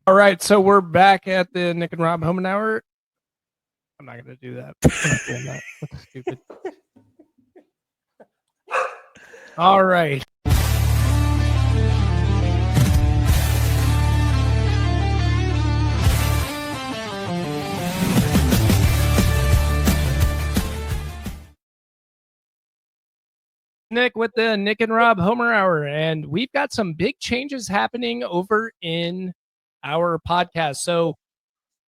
All right, so we're back at the Nick and Rob Home and Hour. I'm not going to do that. I'm not doing that. That's stupid. All right. Nick with the Nick and Rob Homer Hour, and we've got some big changes happening over in our podcast. So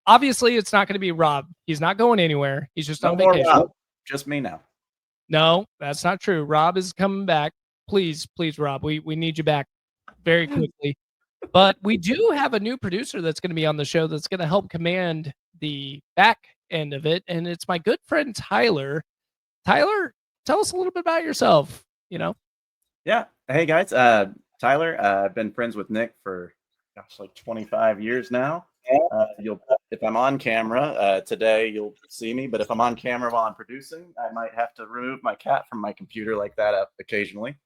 obviously, it's not going to be Rob. He's not going anywhere. He's just on vacation. Rob. Just me now. No, that's not true. Rob is coming back. Please, Rob, we need you back very quickly. But we do have a new producer that's going to be on the show that's going to help command the back end of it, and it's my good friend Tyler. Tyler, tell us a little bit about yourself. Yeah. Hey guys. Tyler. I've been friends with Nick for like 25 years now. If I'm on camera today, you'll see me. But if I'm on camera while I'm producing, I might have to remove my cat from my computer like that occasionally.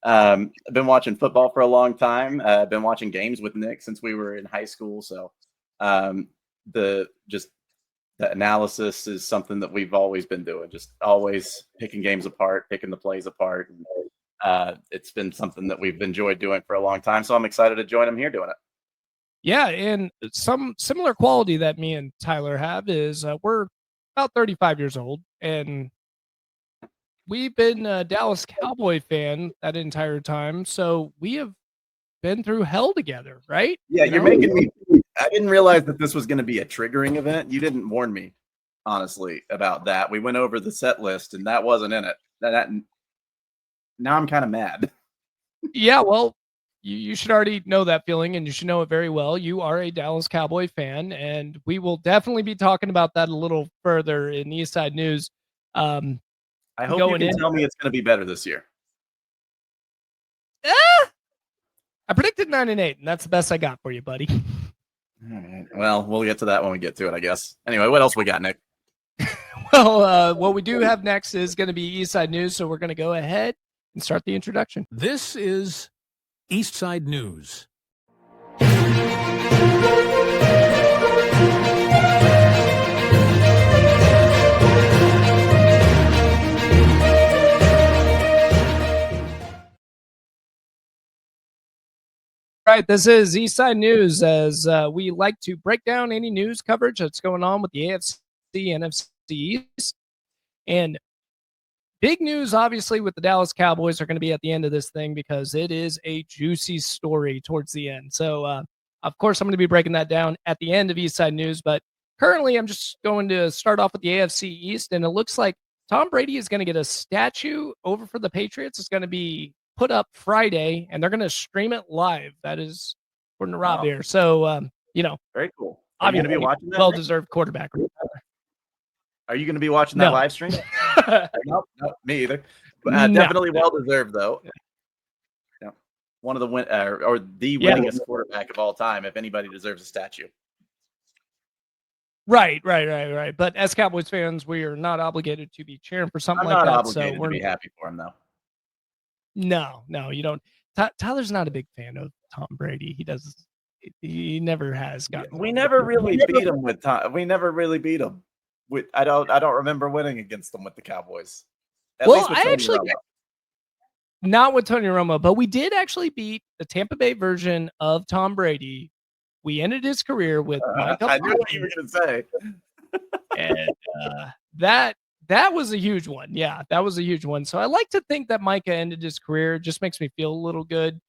I've been watching football for a long time. I've been watching games with Nick since we were in high school. So the analysis is something that we've always been doing, just always picking games apart, picking the plays apart. And, it's been something that we've enjoyed doing for a long time. So I'm excited to join him here doing it. Yeah, and some similar quality that me and Tyler have is we're about 35 years old, and we've been a Dallas Cowboy fan that entire time. So we have been through hell together, right? Yeah, you're making me. I didn't realize that this was going to be a triggering event. You didn't warn me, honestly, about that. We went over the set list, and that wasn't in it. Now I'm kind of mad. Yeah, well, you should already know that feeling, and you should know it very well. You are a Dallas Cowboy fan, and we will definitely be talking about that a little further in Eastside News. I hope you can tell me it's going to be better this year. I predicted 9-8, and that's the best I got for you, buddy. All right. Well, we'll get to that when we get to it, I guess. Anyway, what else we got, Nick? Well, what we do have next is going to be Eastside News, so we're going to go ahead and start the introduction. This is Eastside News. All right, this is Eastside News, as we like to break down any news coverage that's going on with the AFC, NFC East. And big news, obviously, with the Dallas Cowboys are going to be at the end of this thing because it is a juicy story towards the end. So, of course, I'm going to be breaking that down at the end of Eastside News. But currently, I'm just going to start off with the AFC East. And it looks like Tom Brady is going to get a statue over for the Patriots. It's going to be put up Friday, and they're going to stream it live. That is according to Rob here. So, very cool. Are you going to be watching that? Well-deserved quarterback. Are you going to be watching that live stream? Nope, me either. Definitely well-deserved, though. Yeah. One of the winningest quarterback of all time, if anybody deserves a statue. Right. But as Cowboys fans, we are not obligated to be cheering for something like that. I'm not obligated to be happy for him, though. No, you don't. Tyler's not a big fan of Tom Brady. He never has gotten. We never really beat him with Tom. We never really beat him. I don't remember winning against them with the Cowboys. At least with Tony Romo. Not with Tony Romo, but we did actually beat the Tampa Bay version of Tom Brady. We ended his career with Michael. I knew what you were going to say. And that was a huge one. Yeah, that was a huge one. So I like to think that Micah ended his career. It just makes me feel a little good.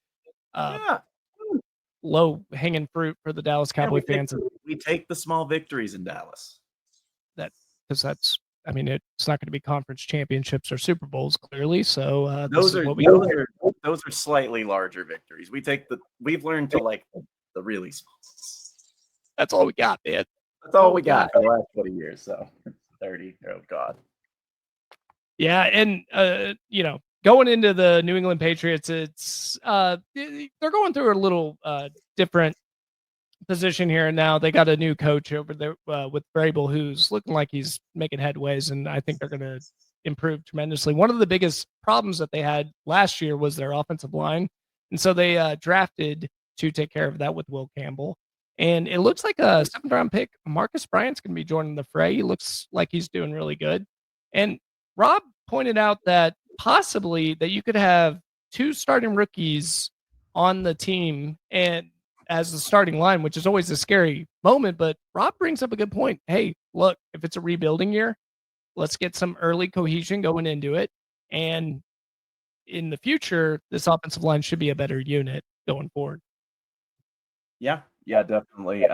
Low hanging fruit for the Dallas Cowboy fans. We take the small victories in Dallas. It's not going to be conference championships or Super Bowls, clearly. So those are slightly larger victories. We've learned to like the really small. That's all we got, man. That's all we got for the last 20 years. So 30. Oh God. Yeah, and going into the New England Patriots, it's they're going through a little different position here now. They got a new coach over there with Vrabel, who's looking like he's making headways, and I think they're going to improve tremendously. One of the biggest problems that they had last year was their offensive line, and so they drafted to take care of that with Will Campbell. And it looks like a 7th-round pick, Marcus Bryant's going to be joining the fray. He looks like he's doing really good. And Rob pointed out that possibly that you could have 2 starting rookies on the team and as the starting line, which is always a scary moment. But Rob brings up a good point. Hey, look, if it's a rebuilding year, let's get some early cohesion going into it. And in the future, this offensive line should be a better unit going forward. Yeah, definitely.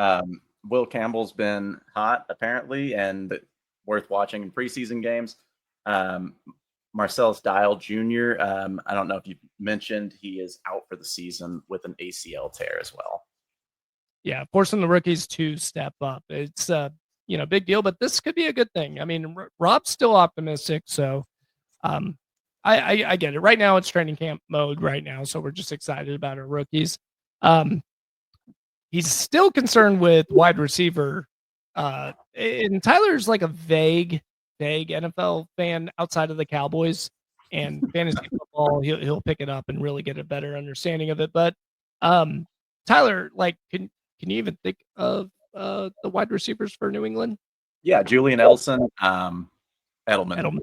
Will Campbell's been hot apparently, and worth watching in preseason games. Marcellus Dial Jr. I don't know if you mentioned he is out for the season with an ACL tear as well. Yeah, forcing the rookies to step up. It's big deal, but this could be a good thing. I mean, Rob's still optimistic, so I get it. Right now, it's training camp mode right now, so we're just excited about our rookies. He's still concerned with wide receiver. And Tyler's like a vague NFL fan outside of the Cowboys and fantasy football. He'll pick it up and really get a better understanding of it. But Tyler, like, can you even think of the wide receivers for New England? Yeah, Julian Edelson, Edelman.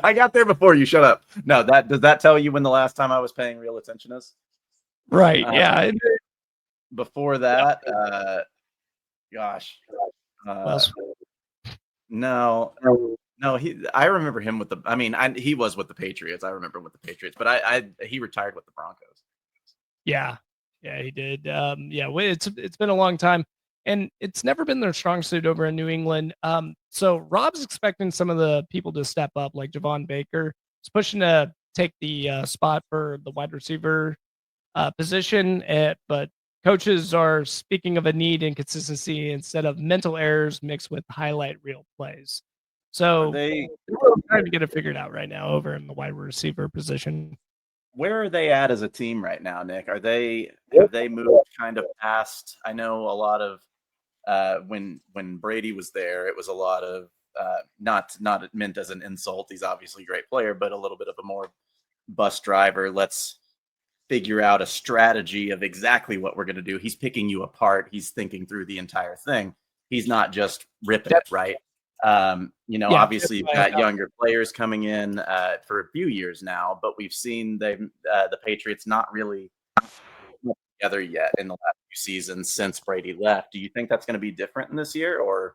I got there before you. Shut up. No, does that tell you when the last time I was paying real attention is? Right. Yeah. Before that, no. I remember him with he was with the Patriots. I remember him with the Patriots, but he retired with the Broncos. Yeah, he did. It's been a long time, and it's never been their strong suit over in New England. So Rob's expecting some of the people to step up, like Javon Baker. He's pushing to take the spot for the wide receiver position, but coaches are speaking of a need in consistency instead of mental errors mixed with highlight reel plays. So they're trying to get it figured out right now over in the wide receiver position. Where are they at as a team right now, Nick? Have they moved kind of past? I know a lot of when Brady was there, it was a lot of not meant as an insult. He's obviously a great player, but a little bit of a more bus driver. Let's figure out a strategy of exactly what we're going to do. He's picking you apart. He's thinking through the entire thing. He's not just ripping it, right? Obviously you've got younger players coming in for a few years now, but we've seen the Patriots not really together yet in the last few seasons since Brady left. Do you think that's going to be different in this year? Or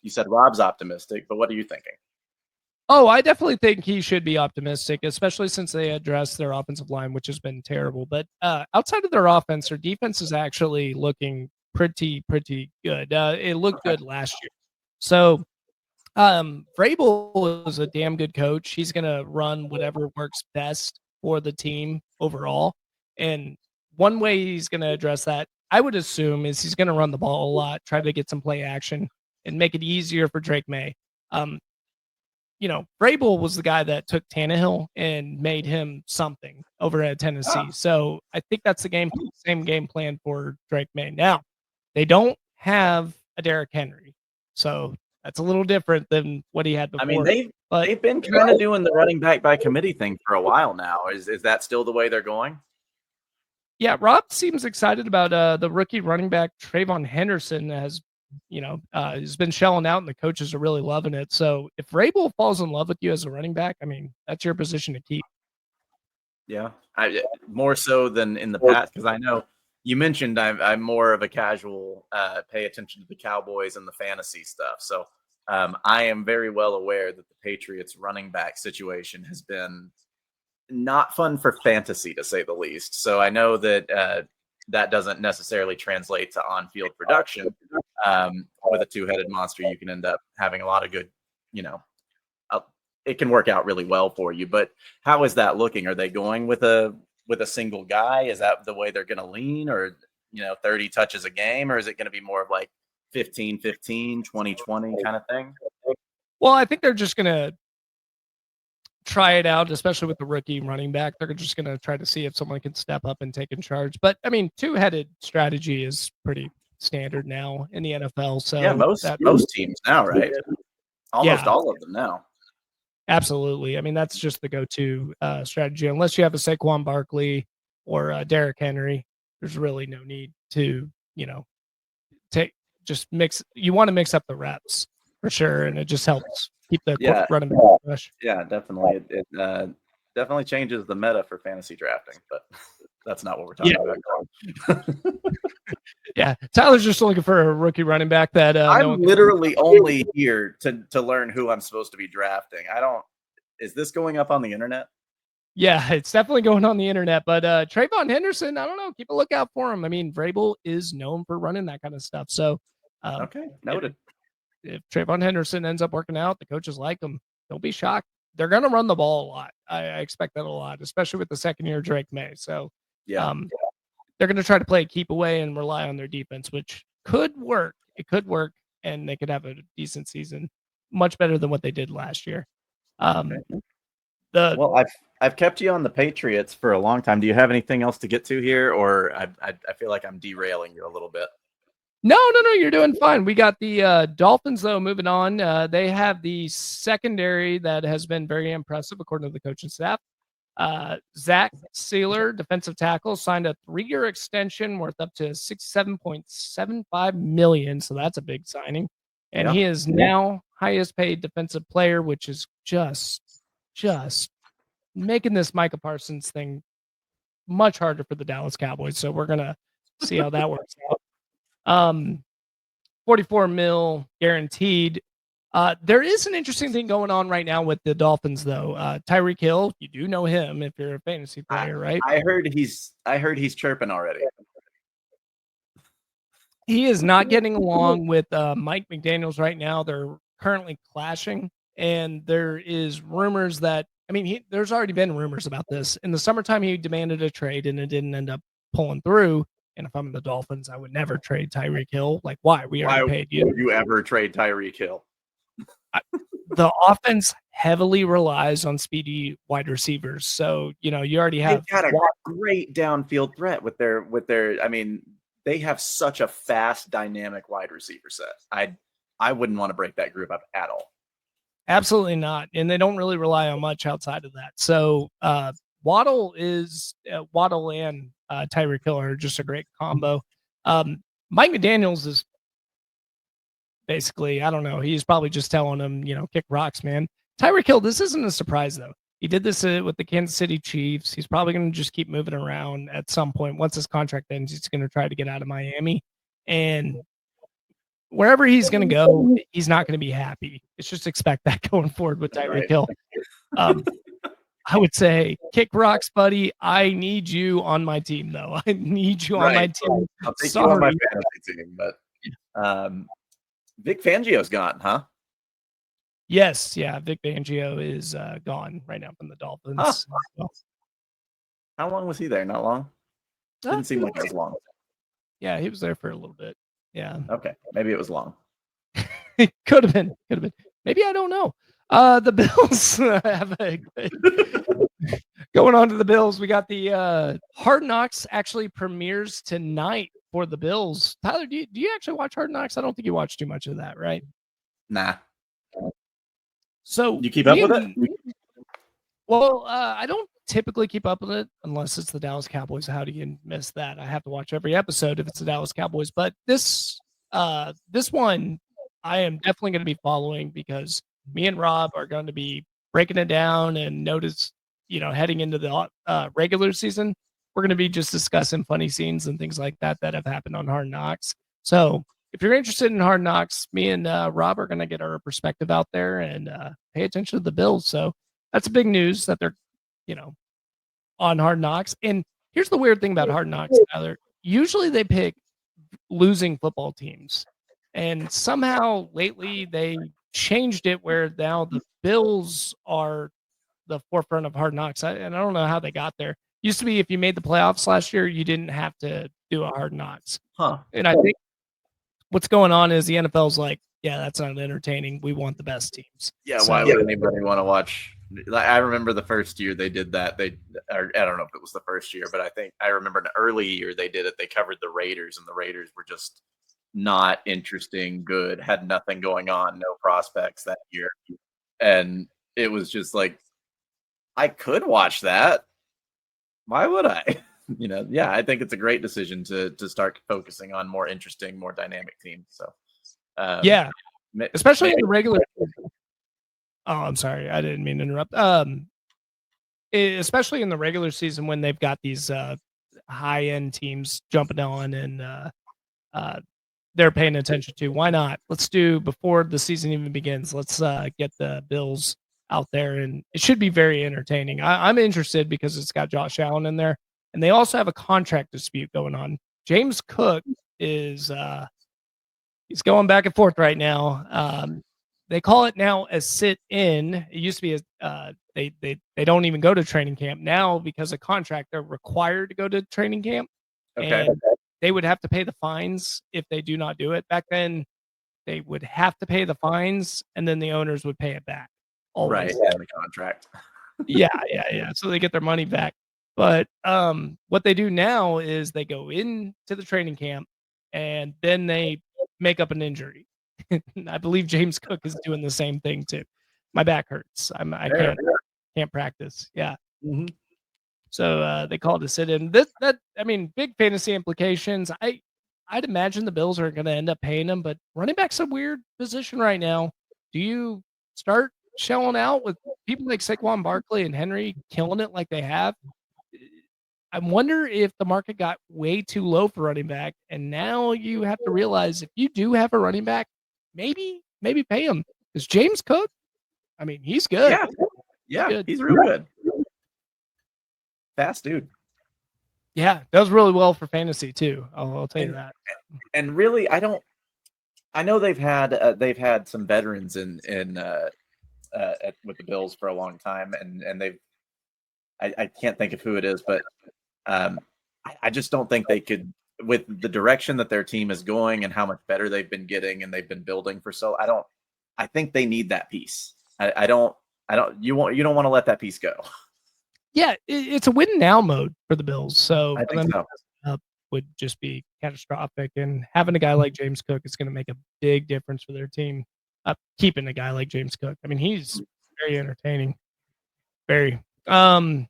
you said Rob's optimistic, but what are you thinking? Oh, I definitely think he should be optimistic, especially since they addressed their offensive line, which has been terrible. But outside of their offense, their defense is actually looking pretty good. It looked good last year. So Vrabel is a damn good coach. He's going to run whatever works best for the team overall. And one way he's going to address that, I would assume, is he's going to run the ball a lot, try to get some play action, and make it easier for Drake May. Vrabel was the guy that took Tannehill and made him something over at Tennessee. So I think that's the same game plan for Drake May. Now, they don't have a Derrick Henry, so that's a little different than what he had before. I mean, they've been kind of doing the running back by committee thing for a while now. Is that still the way they're going? Yeah, Rob seems excited about the rookie running back Trayvon Henderson has been shelling out, and the coaches are really loving it. So if Vrabel falls in love with you as a running back, I mean, that's your position to keep. Yeah, more so than in the past, because I know you mentioned I'm more of a casual, pay attention to the Cowboys and the fantasy stuff. So I am very well aware that the Patriots running back situation has been not fun for fantasy, to say the least. So I know that that doesn't necessarily translate to on-field production. With a two-headed monster, you can end up having a lot of good, it can work out really well for you. But how is that looking? Are they going with a single guy? Is that the way they're going to lean, or 30 touches a game, or is it going to be more of like 15-15, 20-20 kind of thing? Well, I think they're just going to try it out, especially with the rookie running back. They're just going to try to see if someone can step up and take in charge. But I mean, two-headed strategy is pretty standard now in the NFL. So yeah, most teams now, right? Almost all of them now. Absolutely. I mean, that's just the go-to strategy, unless you have a Saquon Barkley or Derrick Henry. there's really no need to, you want to mix up the reps for sure. And it just helps keep the running back fresh. Yeah, definitely. It definitely changes the meta for fantasy drafting, but that's not what we're talking about. Yeah, Tyler's just looking for a rookie running back that I'm literally only here to learn who I'm supposed to be drafting. Is this going up on the internet? Yeah, it's definitely going on the internet. But Trayvon Henderson, I don't know. Keep a lookout for him. I mean, Vrabel is known for running that kind of stuff. So, okay, noted. If Trayvon Henderson ends up working out, the coaches like him. Don't be shocked. They're going to run the ball a lot. I expect that a lot, especially with the second year Drake May. So, they're going to try to play keep away and rely on their defense, which could work. It could work, and they could have a decent season, much better than what they did last year. Well, I've kept you on the Patriots for a long time. Do you have anything else to get to here, or I feel like I'm derailing you a little bit? No, you're doing fine. We got the Dolphins, though, moving on. They have the secondary that has been very impressive, according to the coaching staff. Zach Sealer, defensive tackle, signed a 3-year extension worth up to $67.75 million. So that's a big signing. And he is now highest paid defensive player, which is just making this Micah Parsons thing much harder for the Dallas Cowboys. So we're going to see how that works out. $44 million guaranteed. There is an interesting thing going on right now with the Dolphins, though. Tyreek Hill, you do know him if you're a fantasy player, right? I heard he's chirping already. He is not getting along with Mike McDaniels right now. They're currently clashing, and there is rumors that there's already been rumors about this. In the summertime, he demanded a trade, and it didn't end up pulling through. And if I'm the Dolphins, I would never trade Tyreek Hill. Like, why? We already paid you. Why would you ever trade Tyreek Hill? The offense heavily relies on speedy wide receivers. So, you already have got a great downfield threat with their they have such a fast, dynamic wide receiver set. I wouldn't want to break that group up at all. Absolutely not. And they don't really rely on much outside of that. So Waddle and Tyreek Hill are just a great combo. Mike McDaniels is basically, I don't know. He's probably just telling him, kick rocks, man. Tyreek Hill, this isn't a surprise, though. He did this with the Kansas City Chiefs. He's probably going to just keep moving around at some point. Once his contract ends, he's going to try to get out of Miami. And wherever he's going to go, he's not going to be happy. It's just expect that going forward with Tyreek Hill. I would say, kick rocks, buddy. I need you on my team, though. I need you on my team. I'll take you on my fantasy team, but Vic Fangio's gone, huh? Yes, yeah. Vic Fangio is gone right now from the Dolphins. Huh. How long was he there? Not long? Didn't seem like it was long. Yeah, he was there for a little bit. Yeah. Okay, maybe it was long. It could have been. Maybe, I don't know. The Bills have going on to the Bills. We got the Hard Knocks actually premieres tonight for the Bills. Tyler, do you actually watch Hard Knocks? I don't think you watch too much of that, right? Nah. So you keep up with it? Well, I don't typically keep up with it unless it's the Dallas Cowboys. How do you miss that? I have to watch every episode if it's the Dallas Cowboys. But this one, I am definitely going to be following because me and Rob are going to be breaking it down and heading into the regular season, we're going to be just discussing funny scenes and things like that have happened on Hard Knocks. So if you're interested in Hard Knocks, me and Rob are going to get our perspective out there and pay attention to the Bills. So that's big news that they're, on Hard Knocks. And here's the weird thing about Hard Knocks, Tyler. Usually they pick losing football teams. And somehow lately they changed it where now the Bills are the forefront of Hard Knocks. And I don't know how they got there. Used to be if you made the playoffs last year, you didn't have to do a Hard Knocks. Huh. And I think what's going on is the NFL's like, yeah, that's not entertaining. We want the best teams. Yeah, so, why would anybody want to watch? I remember the first year they did that. I don't know if it was the first year, but I remember an early year they did it. They covered the Raiders, and the Raiders were just not interesting, good, had nothing going on, no prospects that year. And it was just like, I could watch that. Why would I? I think it's a great decision to start focusing on more interesting, more dynamic teams. So, yeah, especially in the regular. Oh, I'm sorry, I didn't mean to interrupt. Especially in the regular season when they've got these high end teams jumping on and they're paying attention to. Why not? Let's do before the season even begins. Let's get the Bills out there, and it should be very entertaining. I'm interested because it's got Josh Allen in there, and they also have a contract dispute going on. James Cook is he's going back and forth right now. They call it now a sit-in. It used to be they don't even go to training camp now because of contract. They're required to go to training camp, and they would have to pay the fines if they do not do it. Back then, they would have to pay the fines, and then the owners would pay it back. Always. Right, yeah, the contract. yeah. So they get their money back. But what they do now is they go into the training camp, and then they make up an injury. I believe James Cook is doing the same thing too. My back hurts. I can't practice. Yeah. Mm-hmm. So they call it a sit-in. Big fantasy implications. I'd imagine the Bills are going to end up paying him, but running back's a weird position right now. Do you start shelling out with people like Saquon Barkley and Henry killing it like they have? I wonder if the market got way too low for running back, and now you have to realize if you do have a running back, maybe pay him. Because James Cook, he's good. Yeah, he's real good. Fast dude. Yeah, does really well for fantasy too. I'll tell you that. And really, I know they've had some veterans in with the Bills for a long time, and they've I can't think of who it is, but I just don't think they could, with the direction that their team is going and how much better they've been getting and they've been building for so. I think they need that piece. You don't want to let that piece go. Yeah, it's a win now mode for the Bills. So I think so. Would just be catastrophic. And having a guy like James Cook is going to make a big difference for their team. Keeping a guy like James Cook. He's very entertaining. Very. And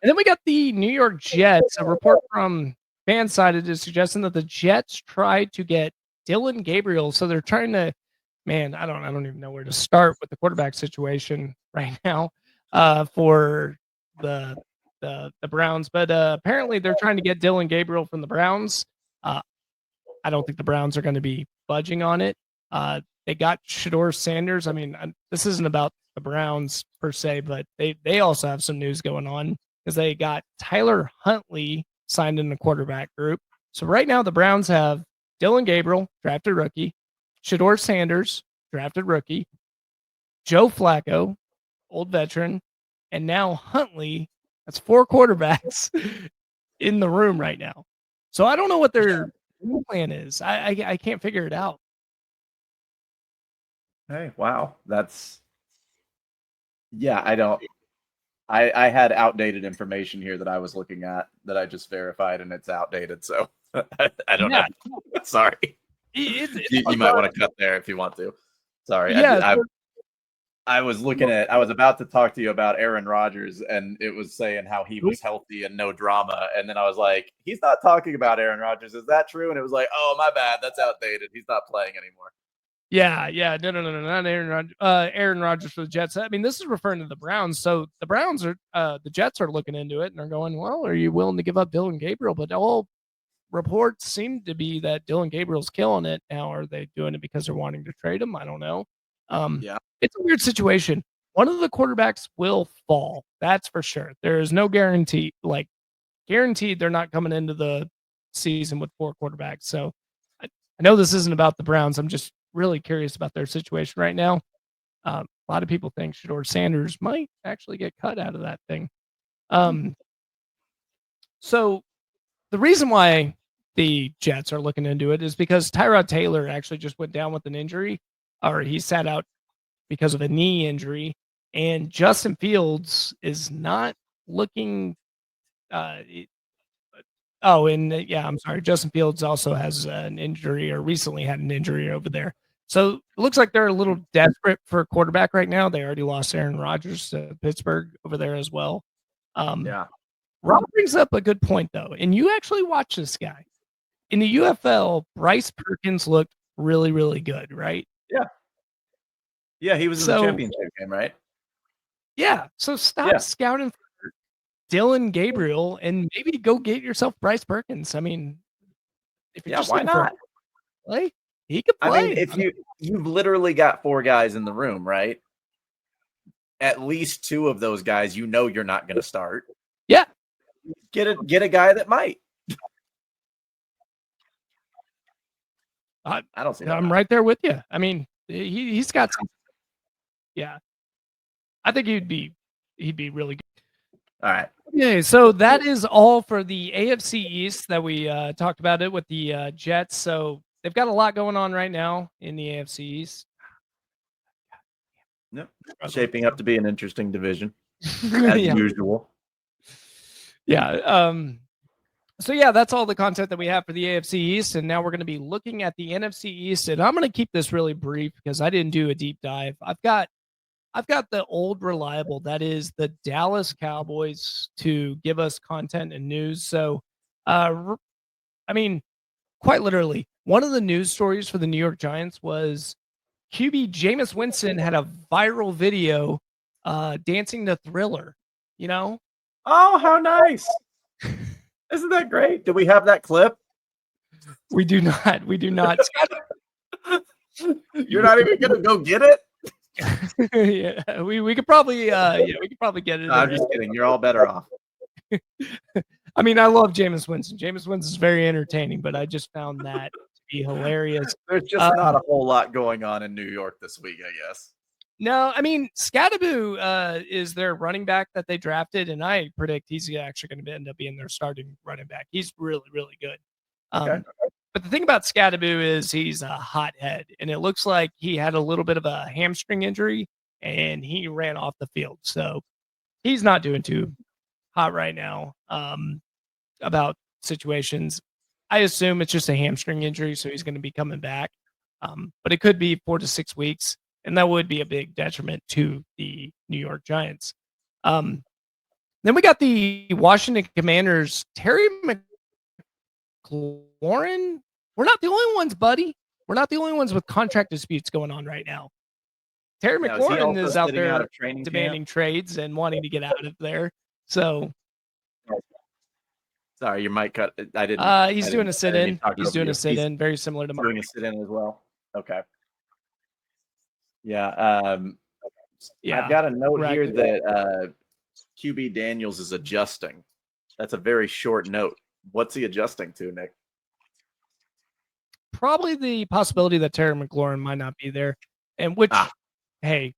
then we got the New York Jets. A report from FanSided is suggesting that the Jets tried to get Dylan Gabriel. So they're trying to, I don't even know where to start with the quarterback situation right now for the Browns. But apparently they're trying to get Dylan Gabriel from the Browns. I don't think the Browns are going to be budging on it. They got Shedeur Sanders. This isn't about the Browns per se, but they also have some news going on because they got Tyler Huntley signed in the quarterback group. So right now the Browns have Dylan Gabriel, drafted rookie, Shedeur Sanders, drafted rookie, Joe Flacco, old veteran, and now Huntley. That's 4 quarterbacks in the room right now. So I don't know what their plan is. I can't figure it out. Hey, wow. I had outdated information here that I was looking at that I just verified, and it's outdated. So I don't know. Sorry. You might want to cut there if you want to. Sorry. Yeah. I was about to talk to you about Aaron Rodgers, and it was saying how he was healthy and no drama. And then I was like, he's not talking about Aaron Rodgers. Is that true? And it was like, oh, my bad. That's outdated. He's not playing anymore. Yeah. No, not Aaron Rodgers. Aaron Rodgers for the Jets. This is referring to the Browns. So the Browns are, the Jets are looking into it and they're going, well, are you willing to give up Dylan Gabriel? But all reports seem to be that Dylan Gabriel's killing it. Now, are they doing it because they're wanting to trade him? I don't know. It's a weird situation. One of the quarterbacks will fall. That's for sure. There is no guarantee, guaranteed they're not coming into the season with 4 quarterbacks. So I know this isn't about the Browns. I'm just really curious about their situation right now. A lot of people think Shedeur Sanders might actually get cut out of that thing. So the reason why the Jets are looking into it is because Tyrod Taylor actually just went down with an injury, or he sat out because of a knee injury, and Justin Fields is not looking. I'm sorry. Justin Fields also has an injury, or recently had an injury over there. So it looks like they're a little desperate for a quarterback right now. They already lost Aaron Rodgers to Pittsburgh over there as well. Rob brings up a good point, though, and you actually watch this guy. In the UFL, Bryce Perkins looked really, really good, right? Yeah. Yeah, he was in the championship game, right? Yeah, so stop scouting for Dylan Gabriel and maybe go get yourself Bryce Perkins. I mean, if you're just why looking for not? play, he could play. I mean, if you've literally got 4 guys in the room, right? At least 2 of those guys, you're not going to start. Yeah. Get a guy that might. I don't see. I'm right there with you. I mean, he's got some. Yeah, I think he'd be really good. All right. Okay, so that is all for the AFC East that we talked about it with the Jets. So they've got a lot going on right now in the AFC East. Yep. Shaping up to be an interesting division, as usual. Yeah. So yeah, that's all the content that we have for the AFC East, and now we're going to be looking at the NFC East, and I'm going to keep this really brief because I didn't do a deep dive. I've got the old reliable, that is the Dallas Cowboys, to give us content and news. So, I mean, quite literally, one of the news stories for the New York Giants was QB Jameis Winston had a viral video dancing to Thriller, you know? Oh, how nice. Isn't that great? Do we have that clip? We do not. We do not. You're not even going to go get it? Yeah, we could probably we could probably get it. No, I'm just kidding. You're all better off. I mean, I love Jameis Winston. Jameis Winston is very entertaining, but I just found that to be hilarious. There's just not a whole lot going on in New York this week, I guess. No, I mean, Scadaboo is their running back that they drafted, and I predict he's actually going to end up being their starting running back. He's really, really good. Okay. But the thing about Scadaboo is he's a hothead, and it looks like he had a little bit of a hamstring injury, and he ran off the field. So he's not doing too hot right now about situations. I assume it's just a hamstring injury, so he's going to be coming back. But it could be 4 to 6 weeks, and that would be a big detriment to the New York Giants. Then we got the Washington Commanders, Terry McLaurin. We're not the only ones, buddy. We're not the only ones with contract disputes going on right now. Terry McLaurin is out there demanding trades and wanting to get out of there. So, sorry, your mic cut. I didn't. He's doing a sit-in. He's doing a sit-in, very similar to mine. Doing a sit-in as well. Okay. Yeah. Yeah. I've got a note here that QB Daniels is adjusting. That's a very short note. What's he adjusting to, Nick? Probably the possibility that Terry McLaurin might not be there, and which, hey,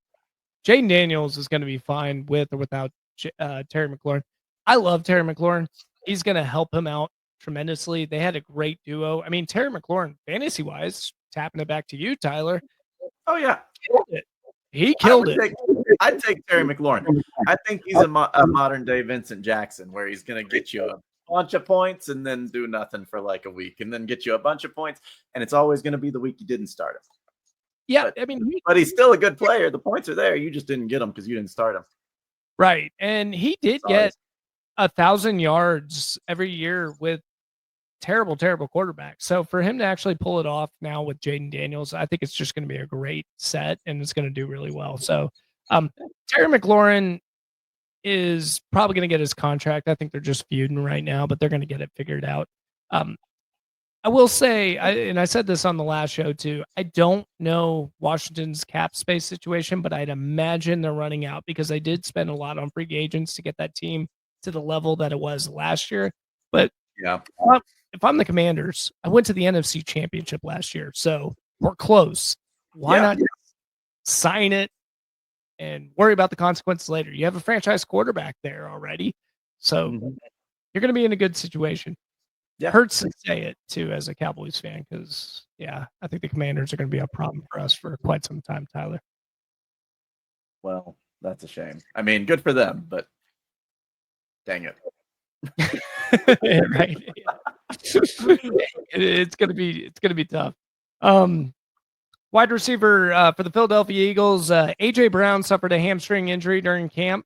Jaden Daniels is going to be fine with or without Terry McLaurin. I love Terry McLaurin. He's going to help him out tremendously. They had a great duo. I mean, Terry McLaurin, fantasy-wise, tapping it back to you, Tyler. Oh, yeah. Killed it. He killed it. I'd take Terry McLaurin. I think he's a modern-day Vincent Jackson, where he's going to get you a bunch of points and then do nothing for like a week and then get you a bunch of points, and it's always going to be the week you didn't start him. Yeah, I mean, but he's still a good player. The points are there. You just didn't get them because you didn't start him. Right, and he did get 1,000 yards every year with terrible quarterbacks. So for him to actually pull it off now with Jaden Daniels, I think it's just going to be a great set and it's going to do really well. So Terry McLaurin is probably going to get his contract. I think they're just feuding right now, but they're going to get it figured out. I will say, and I said this on the last show too, I don't know Washington's cap space situation, but I'd imagine they're running out because they did spend a lot on free agents to get that team to the level that it was last year. But yeah, if I'm the Commanders, I went to the NFC Championship last year, so we're close. Why not sign it and worry about the consequences later? You have a franchise quarterback there already, so you're going to be in a good situation. Yeah. Hurts to say it too as a Cowboys fan because I think the Commanders are going to be a problem for us for quite some time, Tyler. Well, that's a shame. I mean, good for them, but dang it. Right. It's gonna be tough. Wide receiver for the Philadelphia Eagles, AJ Brown suffered a hamstring injury during camp.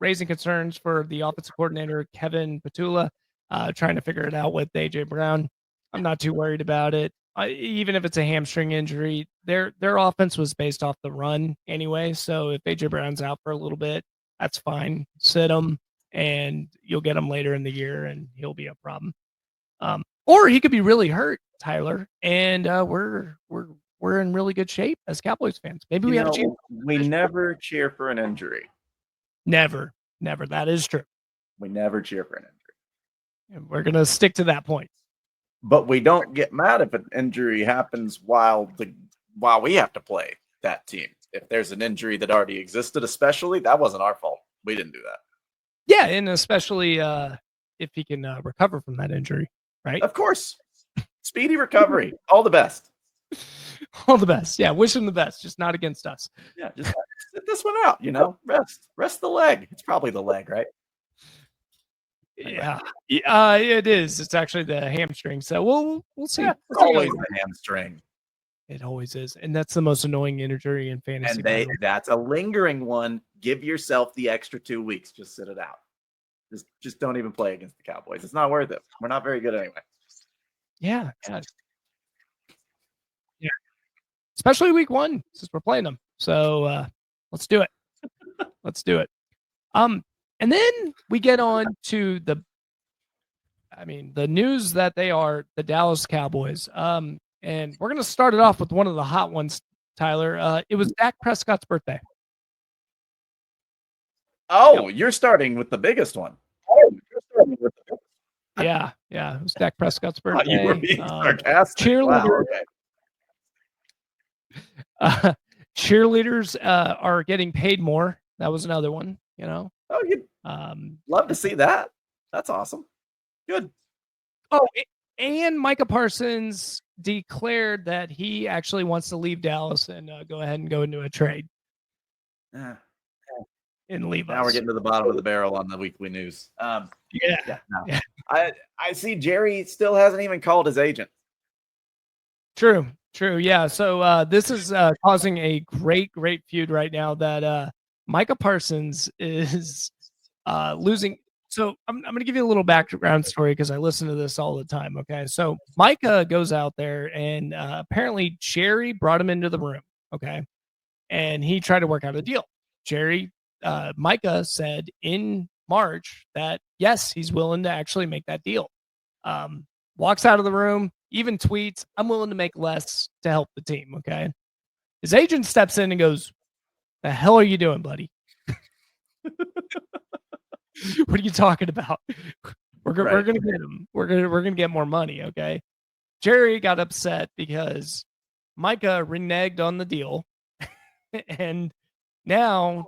raising concerns for the offensive coordinator, Kevin Petula, trying to figure it out with A.J. Brown. I'm not too worried about it. Even if it's a hamstring injury, their offense was based off the run anyway. So if A.J. Brown's out for a little bit, that's fine. Sit him, and you'll get him later in the year, and he'll be a problem. Or he could be really hurt, Tyler, and we're in really good shape as Cowboys fans. Maybe we have a chance. We never cheer for an injury. Never. That is true. We never cheer for an injury. And we're gonna stick to that point. But we don't get mad if an injury happens while we have to play that team. If there's an injury that already existed, especially, that wasn't our fault. We didn't do that. Yeah, and especially if he can recover from that injury, right? Of course. Speedy recovery. All the best. All the best. Yeah, wish him the best, just not against us. Yeah, just sit this one out, Rest the leg. It's probably the leg, right? Yeah. It is. It's actually the hamstring. So we'll see. Yeah, it's always the hamstring. It always is. And that's the most annoying injury in fantasy. And that's a lingering one. Give yourself the extra 2 weeks. Just sit it out. Just don't even play against the Cowboys. It's not worth it. We're not very good anyway. Yeah. Especially week 1, since we're playing them. So let's do it. And then we get on to the news that they are the Dallas Cowboys. And we're going to start it off with one of the hot ones, Tyler. It was Dak Prescott's birthday. Oh, You're starting with the biggest one. Yeah. It was Dak Prescott's birthday. You were being sarcastic. Cheerleader. Wow, okay. Cheerleaders are getting paid more. That was another one, Oh, you'd love to see that. That's awesome. Good. Oh, and Micah Parsons declared that he actually wants to leave Dallas and go ahead and go into a trade. And leave us. Now we're getting to the bottom of the barrel on the weekly news. Yeah. I see Jerry still hasn't even called his agent. True. Yeah. So this is causing a great feud right now that Micah Parsons is losing. So I'm going to give you a little background story because I listen to this all the time. Okay. So Micah goes out there and apparently Jerry brought him into the room. Okay. And he tried to work out a deal. Micah said in March that, yes, he's willing to actually make that deal. Walks out of the room, even tweets, I'm willing to make less to help the team. Okay. His agent steps in and goes, the hell are you doing, buddy? What are you talking about? We're going to get him. We're going to get more money. Okay. Jerry got upset because Micah reneged on the deal. And now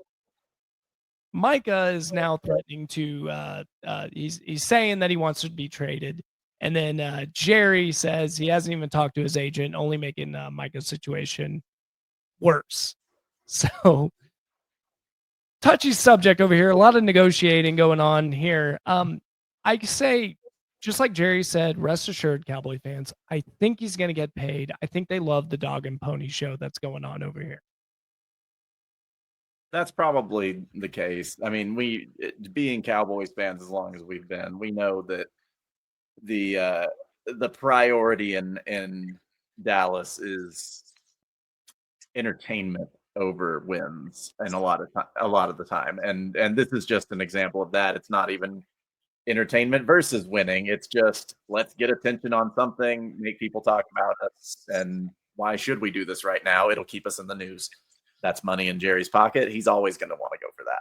Micah is now threatening to, he's saying that he wants to be traded. And then Jerry says he hasn't even talked to his agent, only making Micah's situation worse. So touchy subject over here. A lot of negotiating going on here. I say, just like Jerry said, rest assured, Cowboy fans, I think he's going to get paid. I think they love the dog and pony show that's going on over here. That's probably the case. I mean, being Cowboys fans as long as we've been, we know that the priority in Dallas is entertainment over wins, and a lot of the time. And this is just an example of that. It's not even entertainment versus winning. It's just, let's get attention on something, make people talk about us, and why should we do this right now? It'll keep us in the news. That's money in Jerry's pocket. He's always going to want to go for that.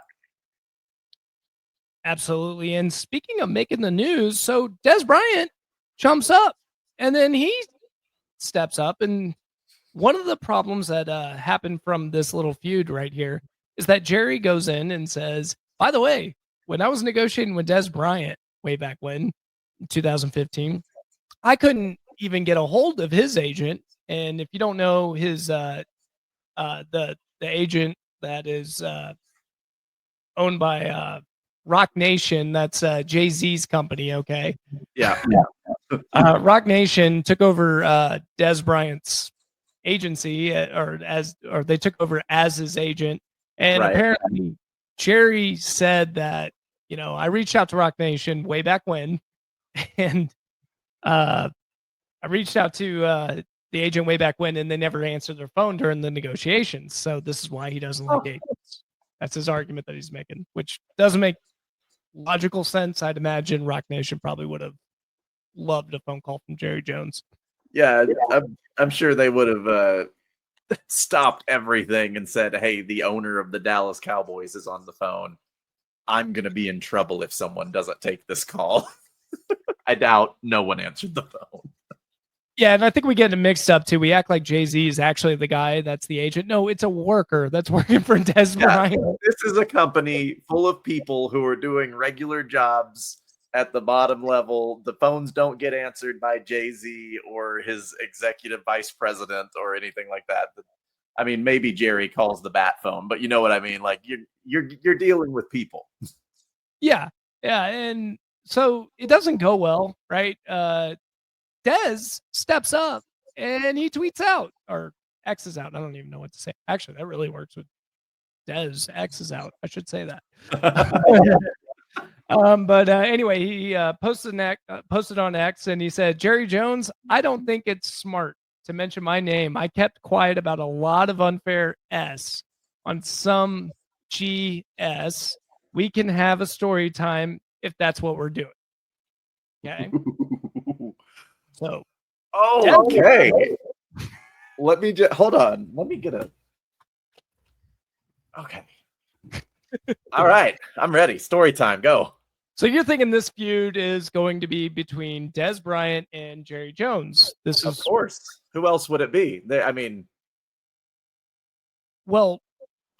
Absolutely. And speaking of making the news, so Des Bryant jumps up and then he steps up. And one of the problems that happened from this little feud right here is that Jerry goes in and says, by the way, when I was negotiating with Des Bryant way back when, in 2015, I couldn't even get a hold of his agent. And if you don't know his the agent that is owned by Rock Nation, that's Jay-Z's company, okay? Yeah. Rock Nation took over Des Bryant's agency, or they took over as his agent, and apparently Jerry said that, I reached out to Rock Nation way back when, and I reached out to the agent way back when, and they never answered their phone during the negotiations. So this is why he doesn't like agents. That's his argument that he's making, which doesn't make logical sense. I'd imagine Rock Nation probably would have loved a phone call from Jerry Jones. Yeah, I'm sure they would have stopped everything and said, "Hey, the owner of the Dallas Cowboys is on the phone. I'm going to be in trouble if someone doesn't take this call." I doubt no one answered the phone. Yeah, and I think we get it mixed up too. We act like Jay-Z is actually the guy that's the agent. No, it's a worker that's working for Des Bryant. This is a company full of people who are doing regular jobs at the bottom level. The phones don't get answered by Jay-Z or his executive vice president or anything like that. I mean, maybe Jerry calls the bat phone, but you know what I mean? Like you're dealing with people. Yeah. And so it doesn't go well, right? Dez steps up and he tweets out or X's out. I don't even know what to say. Actually, that really works with Dez. X's out. I should say that. But anyway, he posted on X and he said, "Jerry Jones, I don't think it's smart to mention my name. I kept quiet about a lot of unfair S on some GS. We can have a story time if that's what we're doing." Okay. So, okay. Let me just hold on. Let me get a. Okay. All right. I'm ready. Story time. Go. So you're thinking this feud is going to be between Des Bryant and Jerry Jones. Of course. Who else would it be? Well,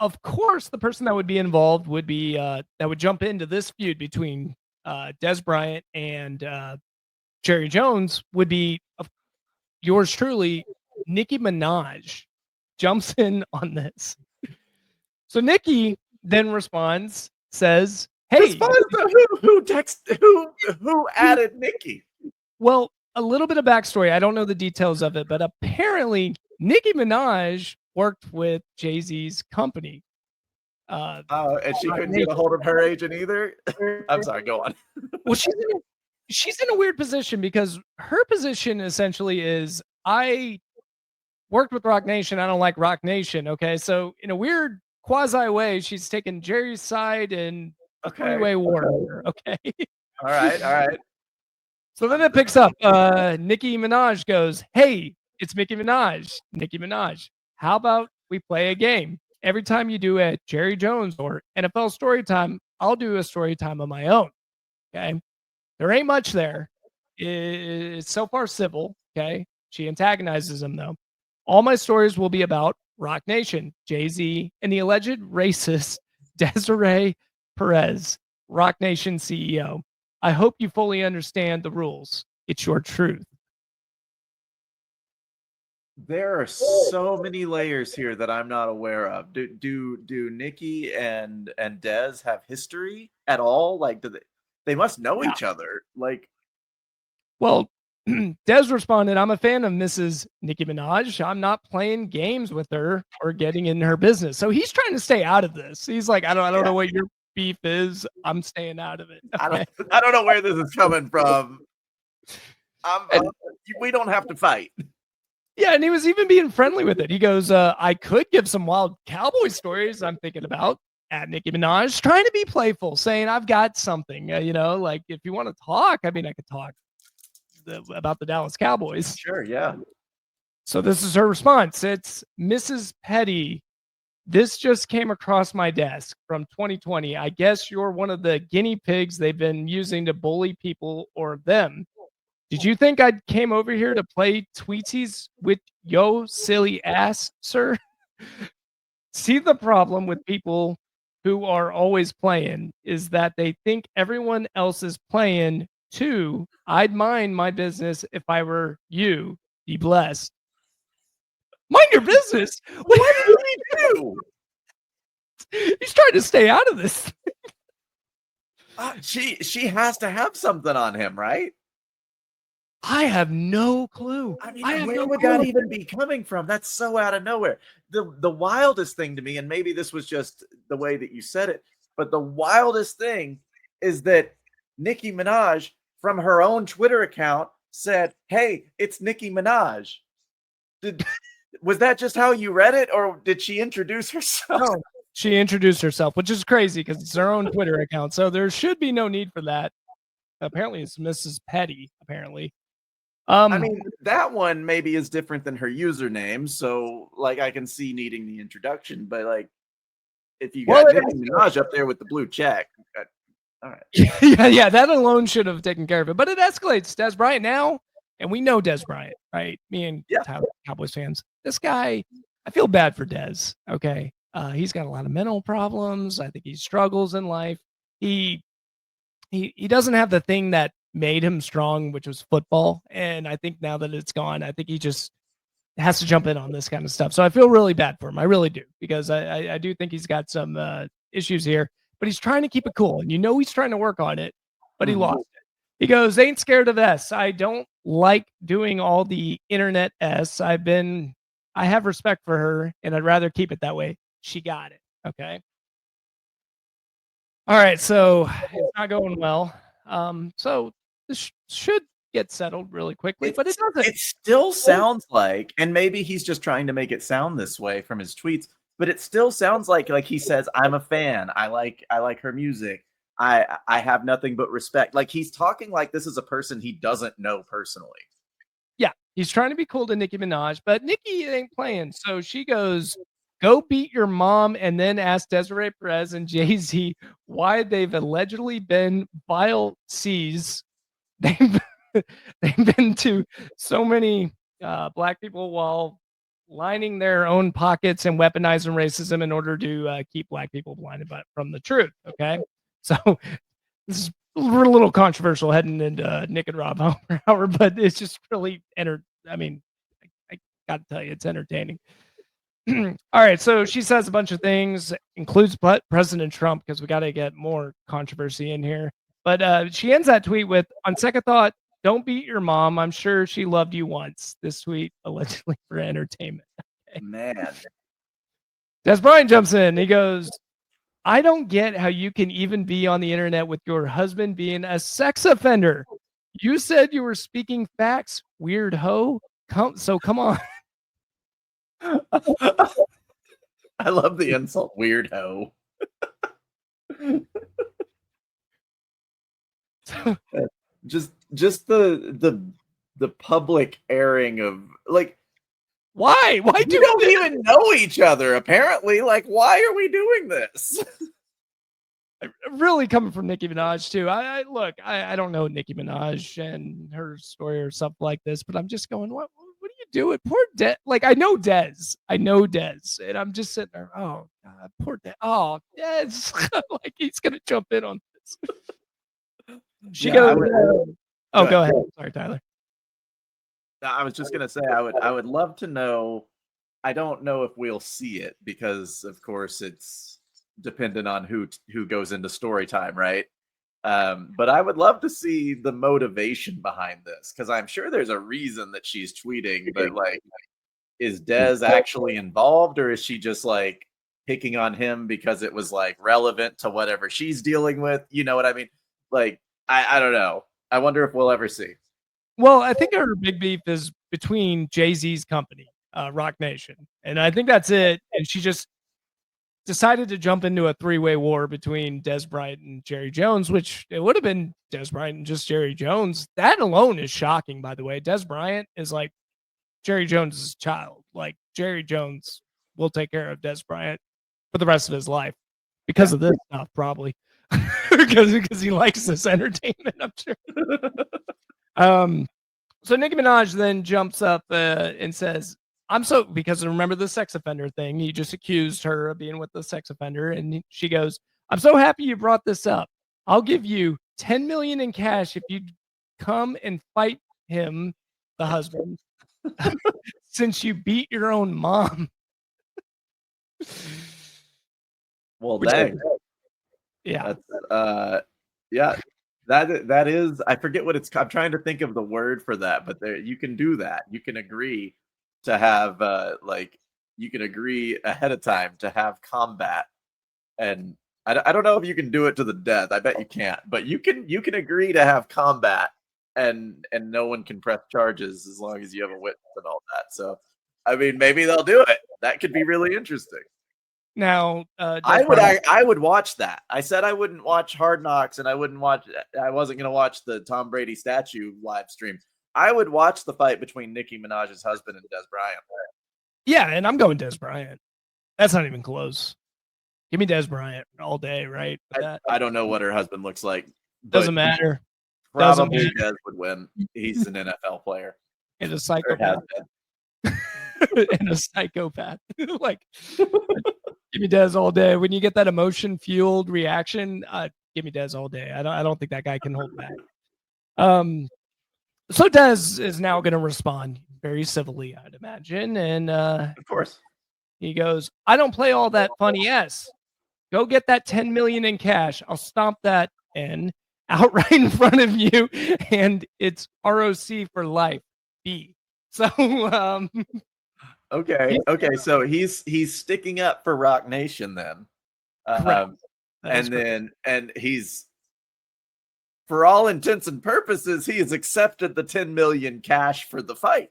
of course, the person that would be involved would be that would jump into this feud between Des Bryant and Jerry Jones would be yours truly, Nicki Minaj jumps in on this. So NIki then responds, says, "Hey, who added NIki?" Well, a little bit of backstory. I don't know the details of it, but apparently Nicki Minaj worked with Jay-Z's company. And she couldn't get a hold of her agent either. I'm sorry. Go on. Well, she's in a weird position because her position essentially is, I worked with Rock Nation. I don't like Rock Nation. Okay. So in a weird quasi way, she's taken Jerry's side and a three-way war. Okay. All right. So then it picks up. Nicki Minaj goes, "Hey, it's Nicki Minaj. Nicki Minaj. How about we play a game? Every time you do a Jerry Jones or NFL story time, I'll do a story time of my own." Okay. There ain't much there. It's so far civil. Okay. She antagonizes him, though. "All my stories will be about Rock Nation, Jay-Z, and the alleged racist Desiree Perez, Rock Nation CEO. I hope you fully understand the rules. It's your truth." There are so many layers here that I'm not aware of. Do Nicki and Dez have history at all? Like, they must know each other. Like, well, Dez responded, "I'm a fan of Mrs. Nicki Minaj. I'm not playing games with her or getting in her business." So he's trying to stay out of this. He's like, I don't know what your beef is. I'm staying out of it. Okay? I don't know where this is coming from. We don't have to fight. Yeah, and he was even being friendly with it. He goes, "I could give some wild cowboy stories I'm thinking about at Nicki Minaj," trying to be playful, saying, "I've got something, like if you want to talk, I mean, I could talk about the Dallas Cowboys." Sure, yeah. So this is her response. It's, "Mrs. Petty, this just came across my desk from 2020. I guess you're one of the guinea pigs they've been using to bully people or them. Did you think I came over here to play tweetsies with yo silly ass, sir? See, the problem with people who are always playing is that they think everyone else is playing too. I'd mind my business if I were you. Be blessed." Mind your business? What did he do? He's trying to stay out of this. She has to have something on him, right? I have no clue. I mean, where would that even be coming from? That's so out of nowhere. The wildest thing to me, and maybe this was just the way that you said it, But the wildest thing is that Nicki Minaj, from her own Twitter account, said, "Hey, it's Nicki Minaj." Was that just how you read it, or did she introduce herself? No, she introduced herself, which is crazy because it's her own Twitter account. So there should be no need for that. Apparently, it's Mrs. Petty. Apparently, I mean, that one maybe is different than her username, so like I can see needing the introduction, but like if you got Nicki Minaj up there with the blue check, all right. yeah, that alone should have taken care of it. But it escalates. Des Bryant now, and we know Des Bryant, right? Me and Tyler, Cowboys fans. This guy, I feel bad for Des. Okay, he's got a lot of mental problems. I think he struggles in life. He doesn't have the thing that made him strong, which was football. And I think now that it's gone, I think he just has to jump in on this kind of stuff. So I feel really bad for him. I really do, because I do think he's got some issues here, but he's trying to keep it cool. And he's trying to work on it, but he lost it. He goes, "Ain't scared of S. I don't like doing all the internet S. I have respect for her, and I'd rather keep it that way. She got it." Okay. All right. So it's not going well. So this should get settled really quickly, but it doesn't. It still sounds like, and maybe he's just trying to make it sound this way from his tweets, but it still sounds like he says, "I'm a fan. I like her music. I have nothing but respect." Like he's talking like this is a person he doesn't know personally. Yeah, he's trying to be cool to Nicki Minaj, but Nicki ain't playing. So she goes, "Go beat your mom," and then ask Desiree Perez and Jay-Z why they've allegedly been vile C's. They've been to so many black people while lining their own pockets and weaponizing racism in order to keep black people blinded from the truth. Okay, so this is we're a little controversial heading into Nick and Rob Hour, but it's just really I got to tell you, it's entertaining. All right, so she says a bunch of things, includes President Trump, because we got to get more controversy in here. But she ends that tweet with, "On second thought, don't beat your mom. I'm sure she loved you once." This tweet allegedly for entertainment. Okay. Man. Des Bryant jumps in. He goes, "I don't get how you can even be on the internet with your husband being a sex offender. You said you were speaking facts, weird hoe. Come on." I love the insult, weird hoe. just the public airing of like, why we don't even know each other apparently. Like, why are we doing this? Really coming from Nicki Minaj too. I don't know Nicki Minaj and her story or something like this, but I'm just going, what are you doing? Poor Des. Like, I know Des, and I'm just sitting there. Oh God, poor Des. Oh, Des. Like he's gonna jump in on this. She goes. Go ahead. Sorry, Tyler. I was just gonna say I would love to know. I don't know if we'll see it because, of course, it's dependent on who goes into story time, right? But I would love to see the motivation behind this, because I'm sure there's a reason that she's tweeting. But like, is Des actually involved, or is she just like picking on him because it was like relevant to whatever she's dealing with? You know what I mean? Like, I don't know. I wonder if we'll ever see. Well, I think her big beef is between Jay-Z's company, Rock Nation, and I think that's it. And she just decided to jump into a three-way war between Des Bryant and Jerry Jones, which it would have been Des Bryant and just Jerry Jones. That alone is shocking, by the way. Des Bryant is like Jerry Jones' child. Like, Jerry Jones will take care of Des Bryant for the rest of his life because of this stuff, probably. because he likes this entertainment, I'm sure. So Nicki Minaj then jumps up and says, because remember the sex offender thing, he just accused her of being with the sex offender, and she goes, "I'm so happy you brought this up. I'll give you 10 million in cash if you come and fight him, the husband, since you beat your own mom." Well, dang. Yeah. Yeah. That is, I forget what it's. I'm trying to think of the word for that, but there you can do that. You can agree to have you can agree ahead of time to have combat, and I don't know if you can do it to the death. I bet you can't, but you can agree to have combat and no one can press charges as long as you have a witness and all that. So, I mean, maybe they'll do it. That could be really interesting. Now, I would watch that. I said I wouldn't watch Hard Knocks and I wasn't going to watch the Tom Brady statue live stream. I would watch the fight between Nicki Minaj's husband and Des Bryant. Yeah, and I'm going Des Bryant. That's not even close. Give me Des Bryant all day, right? I don't know what her husband looks like. Doesn't matter. Probably Des would win. He's an NFL player. And a psychopath. And a psychopath. Like, give me Des all day. When you get that emotion-fueled reaction, give me Des all day. I don't think that guy can hold back. So Des is now going to respond very civilly, I'd imagine. And of course, he goes, I don't play all that funny S. Go get that 10 million in cash. I'll stomp that N out right in front of you. And it's ROC for life. B. So, okay. So he's sticking up for Rock Nation then. And he's, for all intents and purposes, he has accepted the 10 million cash for the fight.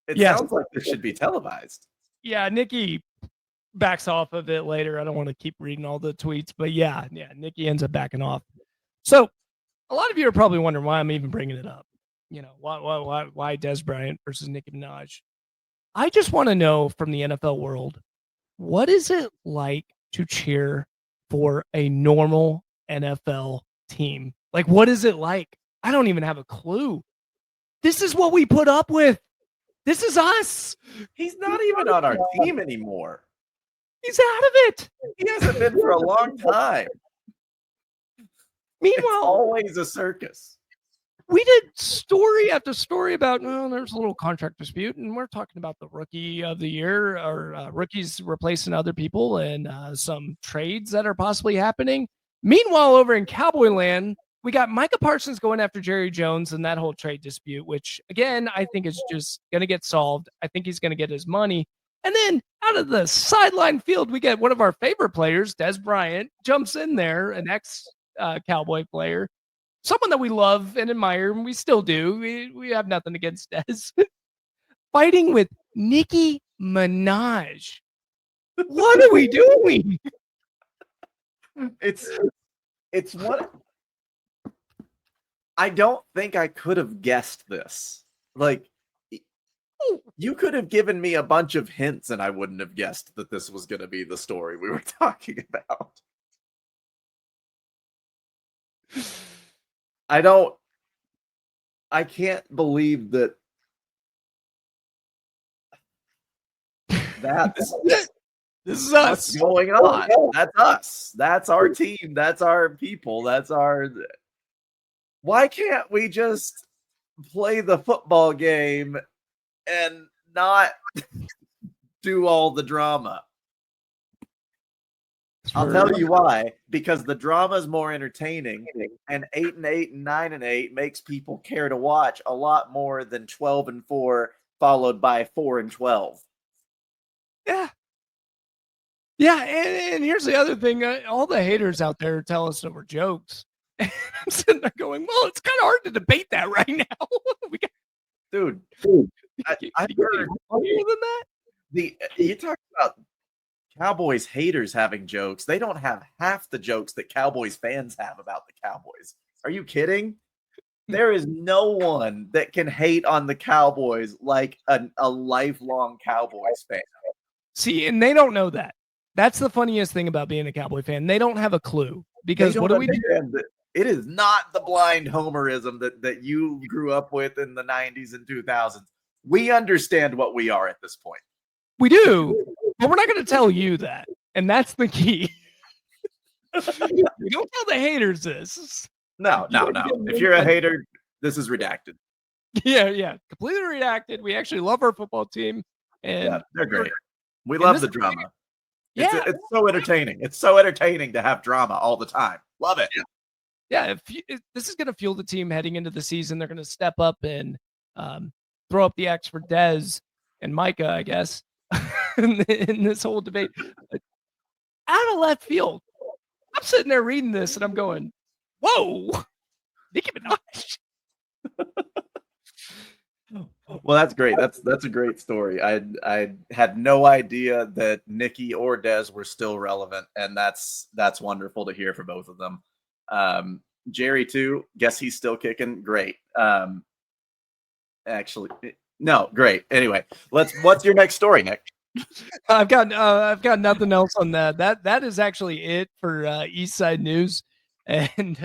It sounds like this should be televised. Yeah, NIki backs off of it later. I don't want to keep reading all the tweets, but yeah, NIki ends up backing off. So a lot of you are probably wondering why I'm even bringing it up. You know, why Des Bryant versus Nicki Minaj? I just want to know from the NFL world, what is it like to cheer for a normal NFL team? Like, what is it like? I don't even have a clue. This is what we put up with. This is us. He's not even on our team anymore. He's out of it. He hasn't been for a long time. Meanwhile, it's always a circus. We did story after story about, there's a little contract dispute, and we're talking about the rookie of the year or rookies replacing other people and some trades that are possibly happening. Meanwhile, over in Cowboy land, we got Micah Parsons going after Jerry Jones and that whole trade dispute, which, again, I think is just going to get solved. I think he's going to get his money. And then out of the sideline field, we get one of our favorite players, Des Bryant, jumps in there, an ex-Cowboy player, someone that we love and admire, and we still do. We have nothing against Des. Fighting with Nicki Minaj. What are we doing? It's what I don't think I could have guessed this. Like, you could have given me a bunch of hints and I wouldn't have guessed that this was going to be the story we were talking about. I can't believe that this is us. What's going on? That's us. That's our team. That's our people. Why can't we just play the football game and not do all the drama? I'll tell you why. Because the drama is more entertaining, and 8-8 and 9-8 makes people care to watch a lot more than 12-4 followed by 4-12. Yeah. Yeah, and here's the other thing. All the haters out there tell us that we're jokes. And I'm sitting there going, well, it's kind of hard to debate that right now. Dude, I heard funnier than that. You talk about Cowboys haters having jokes. They don't have half the jokes that Cowboys fans have about the Cowboys. Are you kidding? There is no one that can hate on the Cowboys like a lifelong Cowboys fan. See, and they don't know that. That's the funniest thing about being a Cowboy fan. They don't have a clue. Because what do we do? It is not the blind homerism that you grew up with in the 90s and 2000s. We understand what we are at this point. We do, but we're not going to tell you that. And that's the key. We don't tell the haters this. No. If you're a hater, this is redacted. Yeah. Completely redacted. We actually love our football team. And they're great. We love the drama. Yeah. It's so entertaining. It's so entertaining to have drama all the time. Love it. Yeah. This is going to fuel the team heading into the season. They're going to step up and throw up the X for Des and Micah, I guess, in this whole debate. out of left field. I'm sitting there reading this and I'm going, whoa, Nicki Minaj. Well, that's great. That's a great story. I had no idea that Nikki or Dez were still relevant, and that's wonderful to hear for both of them. Jerry too. Guess he's still kicking. Great. Actually, no, great. Anyway, what's your next story, Nick? I've got nothing else on that. That is actually it for Eastside News, and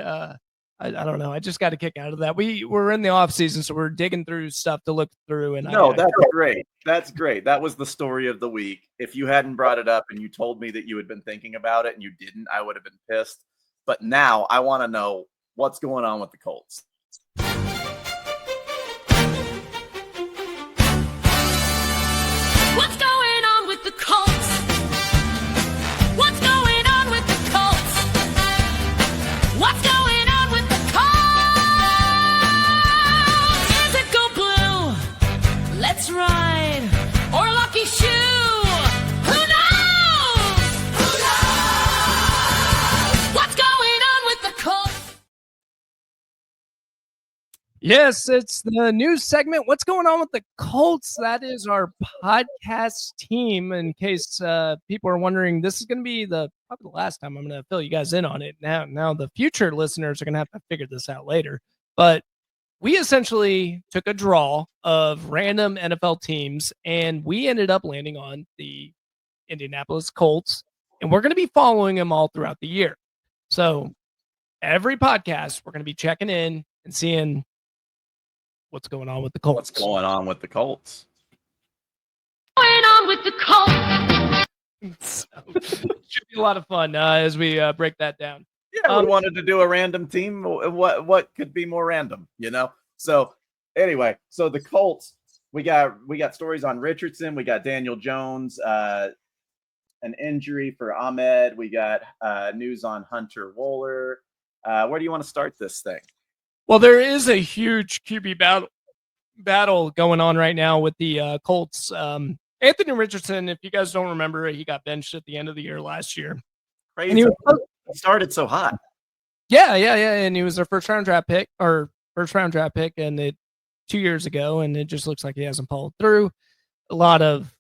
I don't know. I just got a kick out of that. We're in the off season, so we're digging through stuff to look through. And that's great. That's great. That was the story of the week. If you hadn't brought it up and you told me that you had been thinking about it and you didn't, I would have been pissed. But now I want to know what's going on with the Colts. What's going on with the Colts? What's going on with the Colts? What's going on with the Colts? Is it go blue? Let's ride. Or lucky shoe? Who knows? Who knows? What's going on with the Colts? Yes, it's the news segment. What's going on with the Colts? That is our podcast team. In case people are wondering, this is going to be probably the last time I'm going to fill you guys in on it. Now the future listeners are going to have to figure this out later. But we essentially took a draw of random NFL teams, and we ended up landing on the Indianapolis Colts, and we're going to be following them all throughout the year. So every podcast, we're going to be checking in and seeing what's going on with the Colts. What's going on with the Colts? Going on with the Colts? Should be a lot of fun as we break that down. Yeah, we wanted to do a random team. What could be more random, you know? So anyway, so the Colts, we got stories on Richardson. We got Daniel Jones, an injury for Ahmed. We got news on Hunter Wohler. Where do you want to start this thing? Well, there is a huge QB battle going on right now with the Colts. Anthony Richardson, if you guys don't remember, he got benched at the end of the year last year. Crazy. He started so hot. Yeah. And he was their first round draft pick, and it 2 years ago, and it just looks like he hasn't followed through. A lot of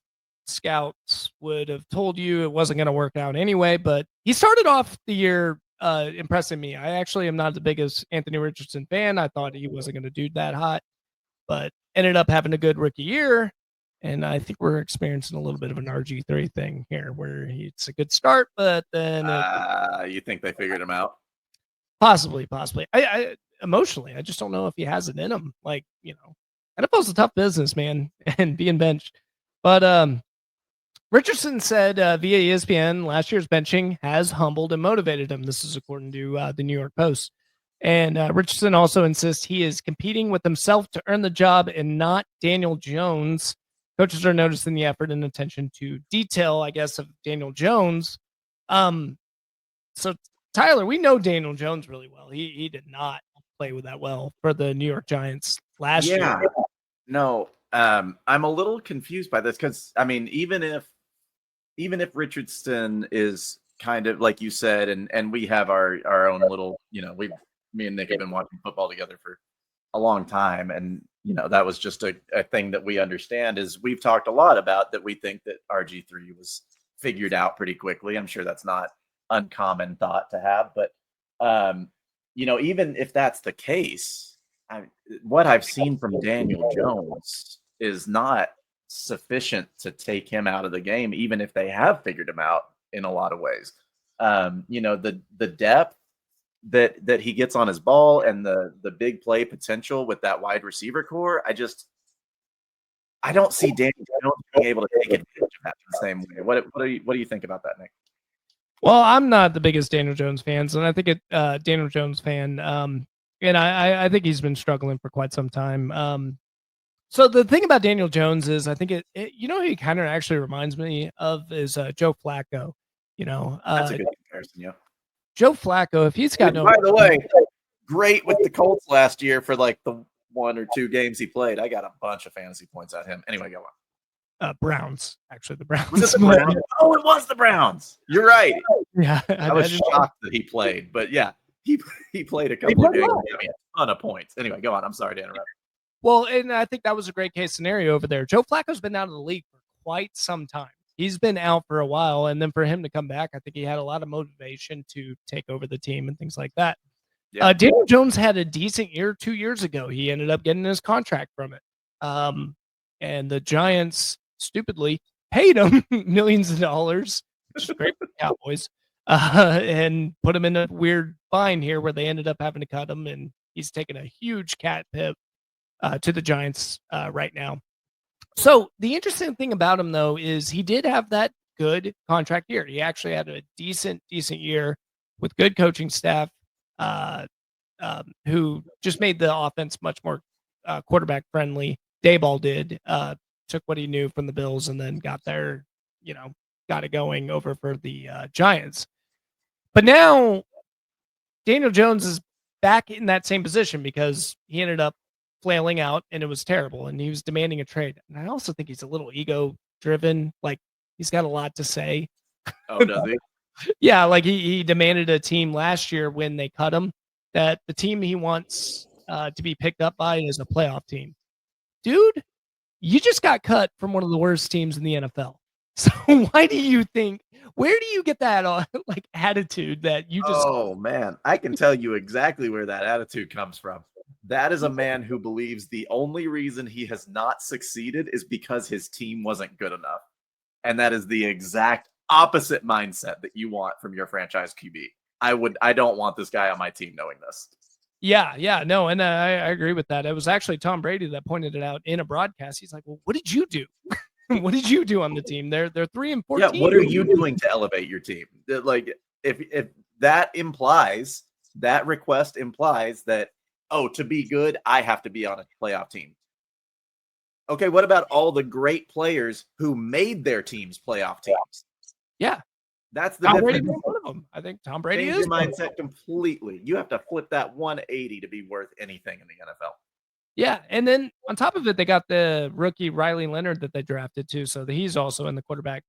scouts would have told you it wasn't going to work out anyway, but he started off the year impressing me. I actually am not the biggest Anthony Richardson fan. I thought he wasn't going to do that hot, but ended up having a good rookie year. And I think we're experiencing a little bit of an RG3 thing here where it's a good start, but then you think they figured him out? Possibly. I emotionally, I just don't know if he has it in him. Like, NFL's a tough business, man, and being benched. But Richardson said via ESPN, last year's benching has humbled and motivated him. This is according to the New York Post. And Richardson also insists he is competing with himself to earn the job and not Daniel Jones. Coaches are noticing the effort and attention to detail, I guess, of Daniel Jones. So, Tyler, we know Daniel Jones really well. He did not play with that well for the New York Giants last year. No, I'm a little confused by this because, I mean, even if Richardson is kind of like you said, and we have our own little, me and Nick have been watching football together for a long time, and that was just a thing that we understand. Is we've talked a lot about that we think that RG3 was figured out pretty quickly. I'm sure that's not uncommon thought to have, but even if that's the case, what I've seen from Daniel Jones is not sufficient to take him out of the game, even if they have figured him out in a lot of ways. The depth that he gets on his ball and the big play potential with that wide receiver core, I don't see Daniel Jones being able to take advantage of that the same way. What do you think about that, Nick? Well, I'm not the biggest Daniel Jones fan, and I think Daniel Jones fan, and I think he's been struggling for quite some time. So the thing about Daniel Jones is, I think he kind of actually reminds me of is Joe Flacco. That's a good comparison. Yeah, Joe Flacco, if he's got by the way, great with the Colts last year for like the 1 or 2 games he played. I got a bunch of fantasy points at him. Anyway, go on. Browns, actually, the Browns. Was it the Browns? Oh, it was the Browns. You're right. Yeah, I was shocked that he played, but yeah, he played a couple of games. I mean, a ton of points. Anyway, go on. I'm sorry to interrupt. Well, and I think that was a great case scenario over there. Joe Flacco's been out of the league for quite some time. He's been out for a while, and then for him to come back, I think he had a lot of motivation to take over the team and things like that. Yeah. Daniel Jones had a decent year 2 years ago. He ended up getting his contract from it. And the Giants stupidly paid him millions of dollars, which is great for the Cowboys, and put him in a weird bind here where they ended up having to cut him, and he's taking a huge cat pip to the Giants right now. So the interesting thing about him, though, is he did have that good contract year. He actually had a decent year with good coaching staff who just made the offense much more quarterback friendly. Dayball did, took what he knew from the Bills and then got it going over for the Giants. But now Daniel Jones is back in that same position because he ended up flailing out and it was terrible and he was demanding a trade. And I also think he's a little ego driven. Like he's got a lot to say. Oh, does he? Yeah. Like he demanded a team last year when they cut him that the team he wants to be picked up by is a playoff team. Dude, you just got cut from one of the worst teams in the NFL. So why do you think, where do you get that like attitude that you just... Oh man, I can tell you exactly where that attitude comes from. That is a man who believes the only reason he has not succeeded is because his team wasn't good enough. And that is the exact opposite mindset that you want from your franchise QB. I don't want this guy on my team knowing this. Yeah, no, and I agree with that. It was actually Tom Brady that pointed it out in a broadcast. He's like, well, what did you do? What did you do on the team? They're 3-14. Yeah, what are you doing to elevate your team? Like, if that implies, that request implies that, oh, to be good, I have to be on a playoff team. Okay, what about all the great players who made their teams playoff teams? Yeah. That's the Tom Brady difference. one of them. I think Tom Brady Change is your mindset completely. You have to flip that 180 to be worth anything in the NFL. Yeah, and then on top of it, they got the rookie Riley Leonard that they drafted too, so he's also in the quarterback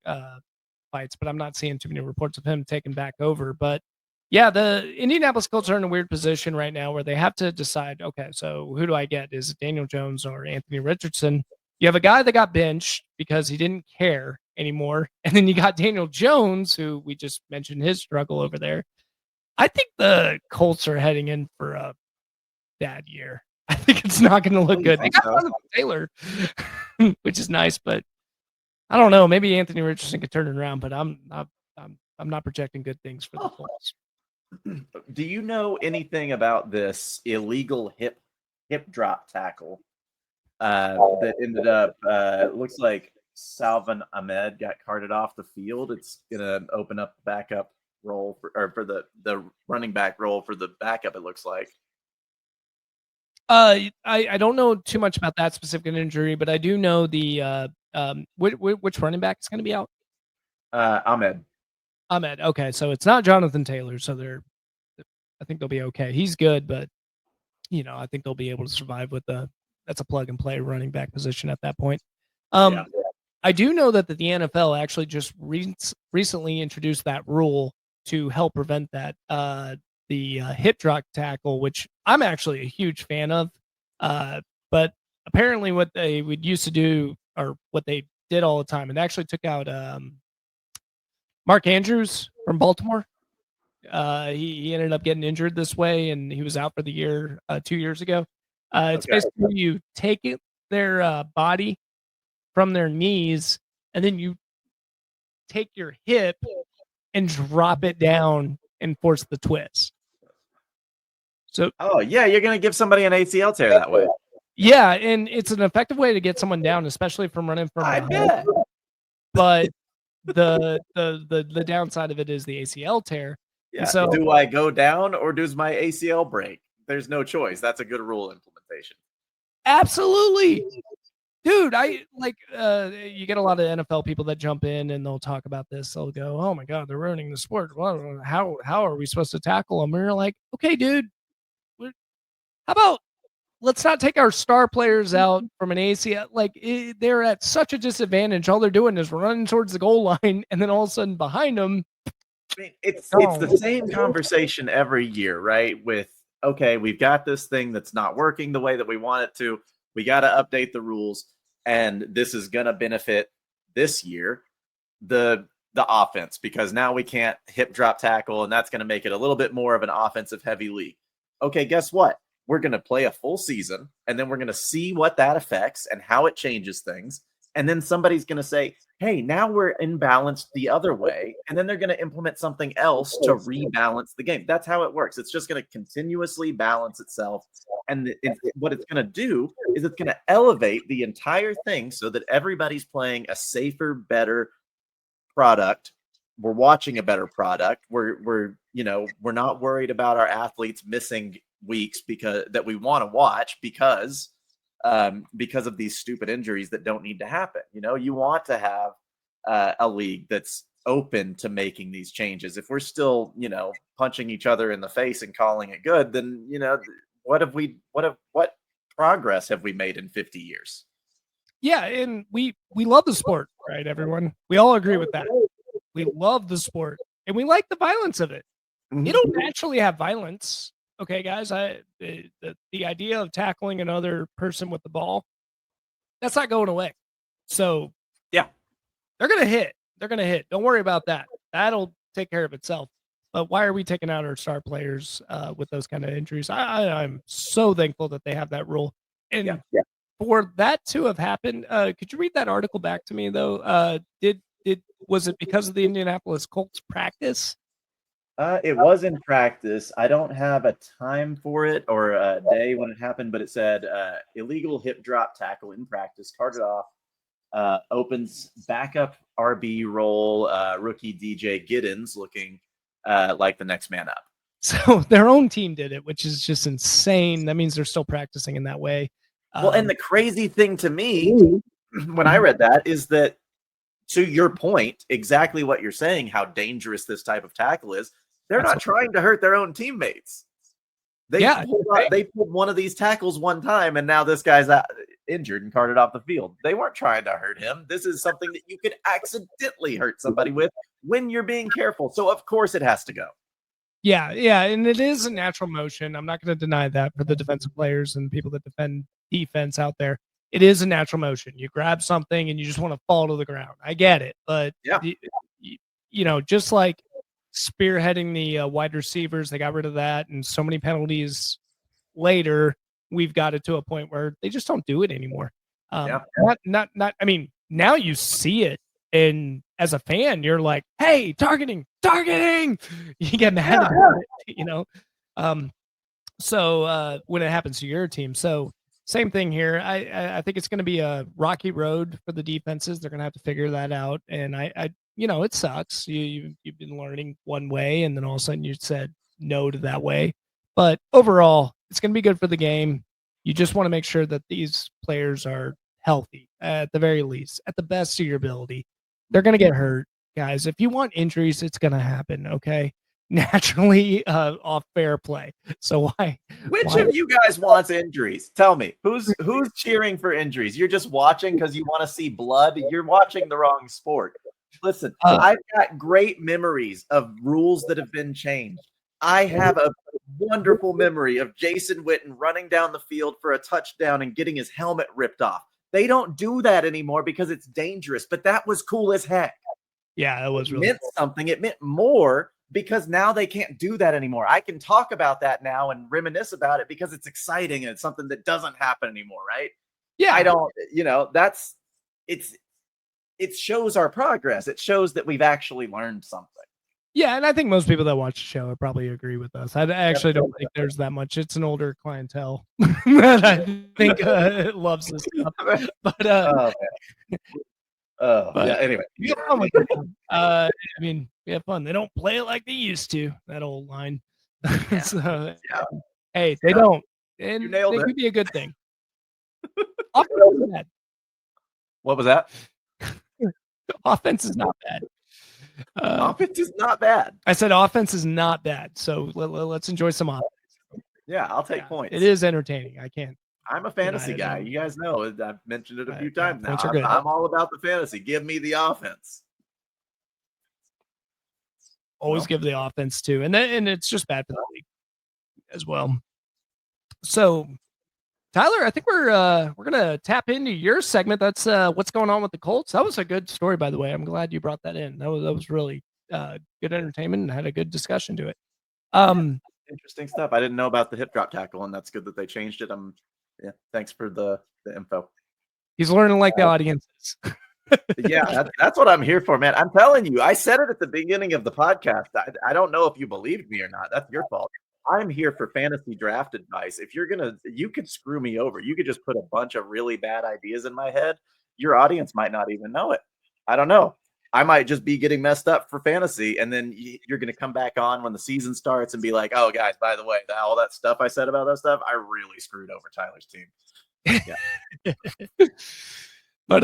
fights. But I'm not seeing too many reports of him taking back over. But yeah, the Indianapolis Colts are in a weird position right now where they have to decide. Okay, so who do I get? Is it Daniel Jones or Anthony Richardson? You have a guy that got benched because he didn't care anymore, and then you got Daniel Jones, who we just mentioned his struggle over there. I think the Colts are heading in for a bad year. I think it's not going to look good. They got Jonathan Taylor, which is nice, but I don't know. Maybe Anthony Richardson could turn it around, but I'm not projecting good things for the Colts. Do you know anything about this illegal hip drop tackle that ended up? It looks like Salvon Ahmed got carted off the field. It's going to open up the backup role for the running back role for the backup. It looks like. I don't know too much about that specific injury, but I do know the which running back is going to be out. Ahmed. Okay, so it's not Jonathan Taylor, so I think they'll be okay. He's good, but I think they'll be able to survive with that's a plug and play running back position at that point. Yeah. I do know that the NFL actually just recently introduced that rule to help prevent that. The hip drop tackle, which I'm actually a huge fan of. But apparently what they would used to do, or what they did all the time, and actually took out Mark Andrews from Baltimore. He ended up getting injured this way, and he was out for the year 2 years ago. It's basically you take their body from their knees, and then you take your hip and drop it down and force the twist. So, you're going to give somebody an ACL tear that way. Yeah, and it's an effective way to get someone down, especially from running from. I bet. But the downside of it is the ACL tear. Yeah. So, do I go down or does my ACL break? There's no choice. That's a good rule implementation. Absolutely. Dude, you get a lot of NFL people that jump in and they'll talk about this. They'll go, "Oh my God, they're ruining the sport. Well, how are we supposed to tackle them?" And you're like, "Okay, dude, how about let's not take our star players out from an ACL. Like they're at such a disadvantage. All they're doing is running towards the goal line, and then all of a sudden behind them, I mean, it's the same conversation every year, right? With okay, we've got this thing that's not working the way that we want it to. We got to update the rules, and this is going to benefit this year the offense because now we can't hip drop tackle, and that's going to make it a little bit more of an offensive heavy league. Okay, guess what? We're going to play a full season, and then we're going to see what that affects and how it changes things. And then somebody's going to say, hey, now we're imbalanced the other way. And then they're going to implement something else to rebalance the game. That's how it works. It's just going to continuously balance itself. And what it's going to do is it's going to elevate the entire thing so that everybody's playing a safer, better product. We're watching a better product. We're not worried about our athletes missing weeks because that we want to watch because of these stupid injuries that don't need to happen. You want to have a league that's open to making these changes. If we're still, punching each other in the face and calling it good, then, what progress have we made in 50 years? Yeah. And we love the sport, right? Everyone, we all agree with that. We love the sport and we like the violence of it. Mm-hmm. You don't naturally have violence. Okay, guys, the idea of tackling another person with the ball, that's not going away. So, yeah, they're going to hit. They're going to hit. Don't worry about that. That'll take care of itself. But why are we taking out our star players with those kind of injuries? I'm so thankful that they have that rule. And for that to have happened, could you read that article back to me, though? Was it because of the Indianapolis Colts practice? It was in practice. I don't have a time for it or a day when it happened, but it said illegal hip drop tackle in practice, carted off, opens backup RB role, rookie DJ Giddens looking like the next man up. So their own team did it, which is just insane. That means they're still practicing in that way. Well, and the crazy thing to me when I read that is that, to your point, exactly what you're saying, how dangerous this type of tackle is. They're not trying to hurt their own teammates. They pulled one of these tackles one time, and now this guy's injured and carted off the field. They weren't trying to hurt him. This is something that you could accidentally hurt somebody with when you're being careful. So, of course, it has to go. Yeah, and it is a natural motion. I'm not going to deny that for the defensive players and people that defend defense out there. It is a natural motion. You grab something and you just want to fall to the ground. I get it. But, just like spearheading the wide receivers, they got rid of that. And so many penalties later, we've got it to a point where they just don't do it anymore. I mean, now you see it. And as a fan, you're like, hey, targeting. You get mad about it, So when it happens to your team. So same thing here. I think it's going to be a rocky road for the defenses. They're going to have to figure that out. And it sucks. You've been learning one way, and then all of a sudden you said no to that way. But overall, it's going to be good for the game. You just want to make sure that these players are healthy at the very least, at the best of your ability. They're going to get hurt, guys. If you want injuries, it's going to happen, okay? Naturally, off fair play. So why? Which of you guys wants injuries? Tell me, who's cheering for injuries? You're just watching because you want to see blood. You're watching the wrong sport. Listen, I've got great memories of rules that have been changed. I have a wonderful memory of Jason Witten running down the field for a touchdown and getting his helmet ripped off. They don't do that anymore because it's dangerous, but that was cool as heck. Yeah, that was really meant cool. Something. It meant more because now they can't do that anymore. I can talk about that now and reminisce about it because it's exciting and it's something that doesn't happen anymore, right? Yeah. I don't, it shows our progress. It shows that we've actually learned something. Yeah, and I think most people that watch the show would probably agree with us. I actually don't think there's that much. It's an older clientele that I think loves this stuff. But anyway, we have fun with it. I mean, we have fun. They don't play it like they used to. That old line. So, hey, they don't, and you nailed it. Could be a good thing. Offense is bad. What was that? Offense is not bad. Offense is not bad. I said offense is not bad. So let's enjoy some offense. Yeah, I'll take points. It is entertaining. I can't I'm a fantasy guy. You guys know I've mentioned it a few times now. Points are good. I'm all about the fantasy. Give me the offense. Always give the offense too, and it's just bad for the league as well. So, Tyler, I think we're gonna tap into your segment. That's what's going on with the Colts. That was a good story, by the way. I'm glad you brought that in. That was really good entertainment and had a good discussion to it. Interesting stuff. I didn't know about the hip drop tackle, and that's good that they changed it. Thanks for the info. He's learning like the audience is. Yeah, that's what I'm here for, man. I'm telling you, I said it at the beginning of the podcast. I don't know if you believed me or not. That's your fault. I'm here for fantasy draft advice. If you could screw me over. You could just put a bunch of really bad ideas in my head. Your audience might not even know it. I don't know. I might just be getting messed up for fantasy, and then you're going to come back on when the season starts and be like, "Oh, guys, by the way, all that stuff I said about that stuff, I really screwed over Tyler's team." Yeah. But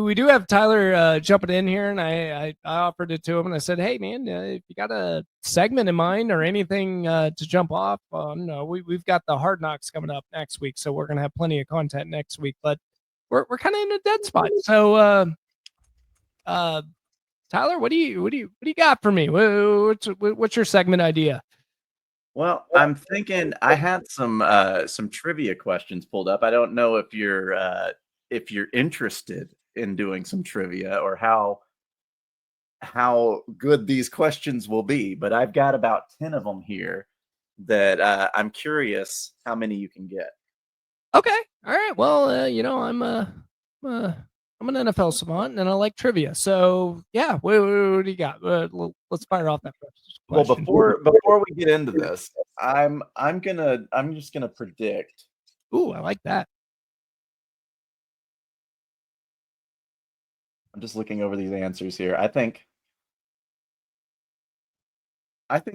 we do have Tyler jumping in here, and I offered it to him, and I said, "Hey, man, if you got a segment in mind or anything to jump off, no, we've got the Hard Knocks coming up next week, so we're gonna have plenty of content next week. But we're kind of in a dead spot. So, Tyler, what do you got for me? What's your segment idea?" Well, I'm thinking I had some trivia questions pulled up. I don't know if you're interested in doing some trivia or how good these questions will be, but I've got about 10 of them here that I'm curious how many you can get. Okay, all right. Well, I'm an NFL savant and I like trivia. So yeah, what do you got? Let's fire off that first question. Well, before we get into this, I'm just gonna predict. Ooh, I like that. I'm just looking over these answers here. I think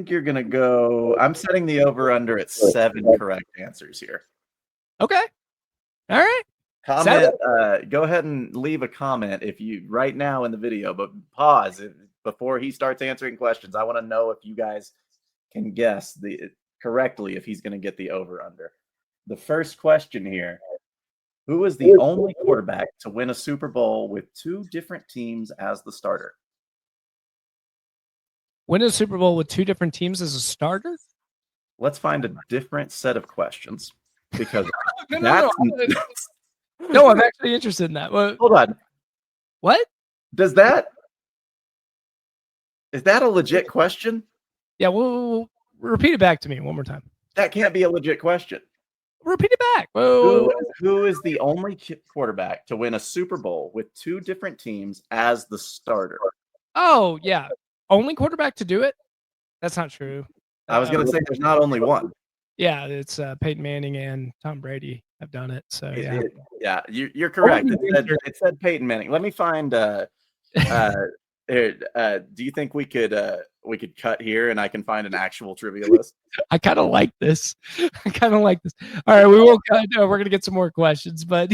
you're gonna go. I'm setting the over under at 7 correct answers here. Okay. All right. Comment. Go ahead and leave a comment if you right now in the video, but pause before he starts answering questions. I want to know if you guys can guess correctly if he's going to get the over under. The first question here: who is the only quarterback to win a Super Bowl with 2 different teams as the starter? Win a Super Bowl with 2 different teams as a starter? Let's find a different set of questions because no, I'm actually interested in that. Hold on. What? Is that a legit question? Yeah, we'll repeat it back to me one more time. That can't be a legit question. Repeat it back. Who is the only quarterback to win a Super Bowl with 2 different teams as the starter? Oh, yeah. Only quarterback to do it? That's not true. I was going to say there's not only one. Yeah, it's Peyton Manning and Tom Brady have done it. So yeah, you're correct. It said Peyton Manning. Let me find. Do you think we could cut here and I can find an actual trivia list? I kind of like this. All right, we will cut. We're gonna get some more questions, but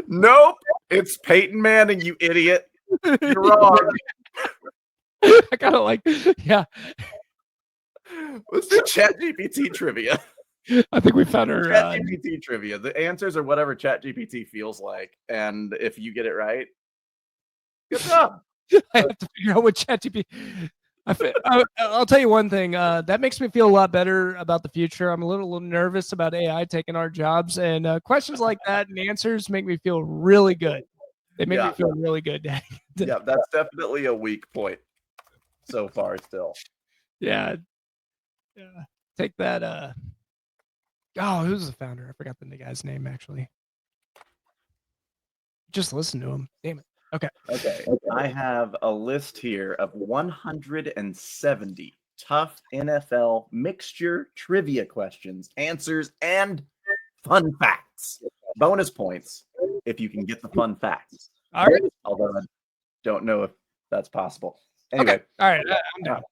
nope. It's Peyton Manning, you idiot. You're wrong. I kind of like, yeah. Let's do ChatGPT trivia. I think we found our ChatGPT trivia. The answers are whatever ChatGPT feels like, and if you get it right, good job. I have to figure out what ChatGPT. I'll tell you one thing. That makes me feel a lot better about the future. I'm a little nervous about AI taking our jobs, and questions like that and answers make me feel really good. They make me feel really good. Yeah, that's definitely a weak point so far still. Yeah. Take that. Who's the founder? I forgot the guy's name, actually. Just listen to him. Damn it. Okay. I have a list here of 170 tough NFL mixture trivia questions, answers, and fun facts. Bonus points if you can get the fun facts. All right. Although I don't know if that's possible. Anyway. Okay. All right. I'm down.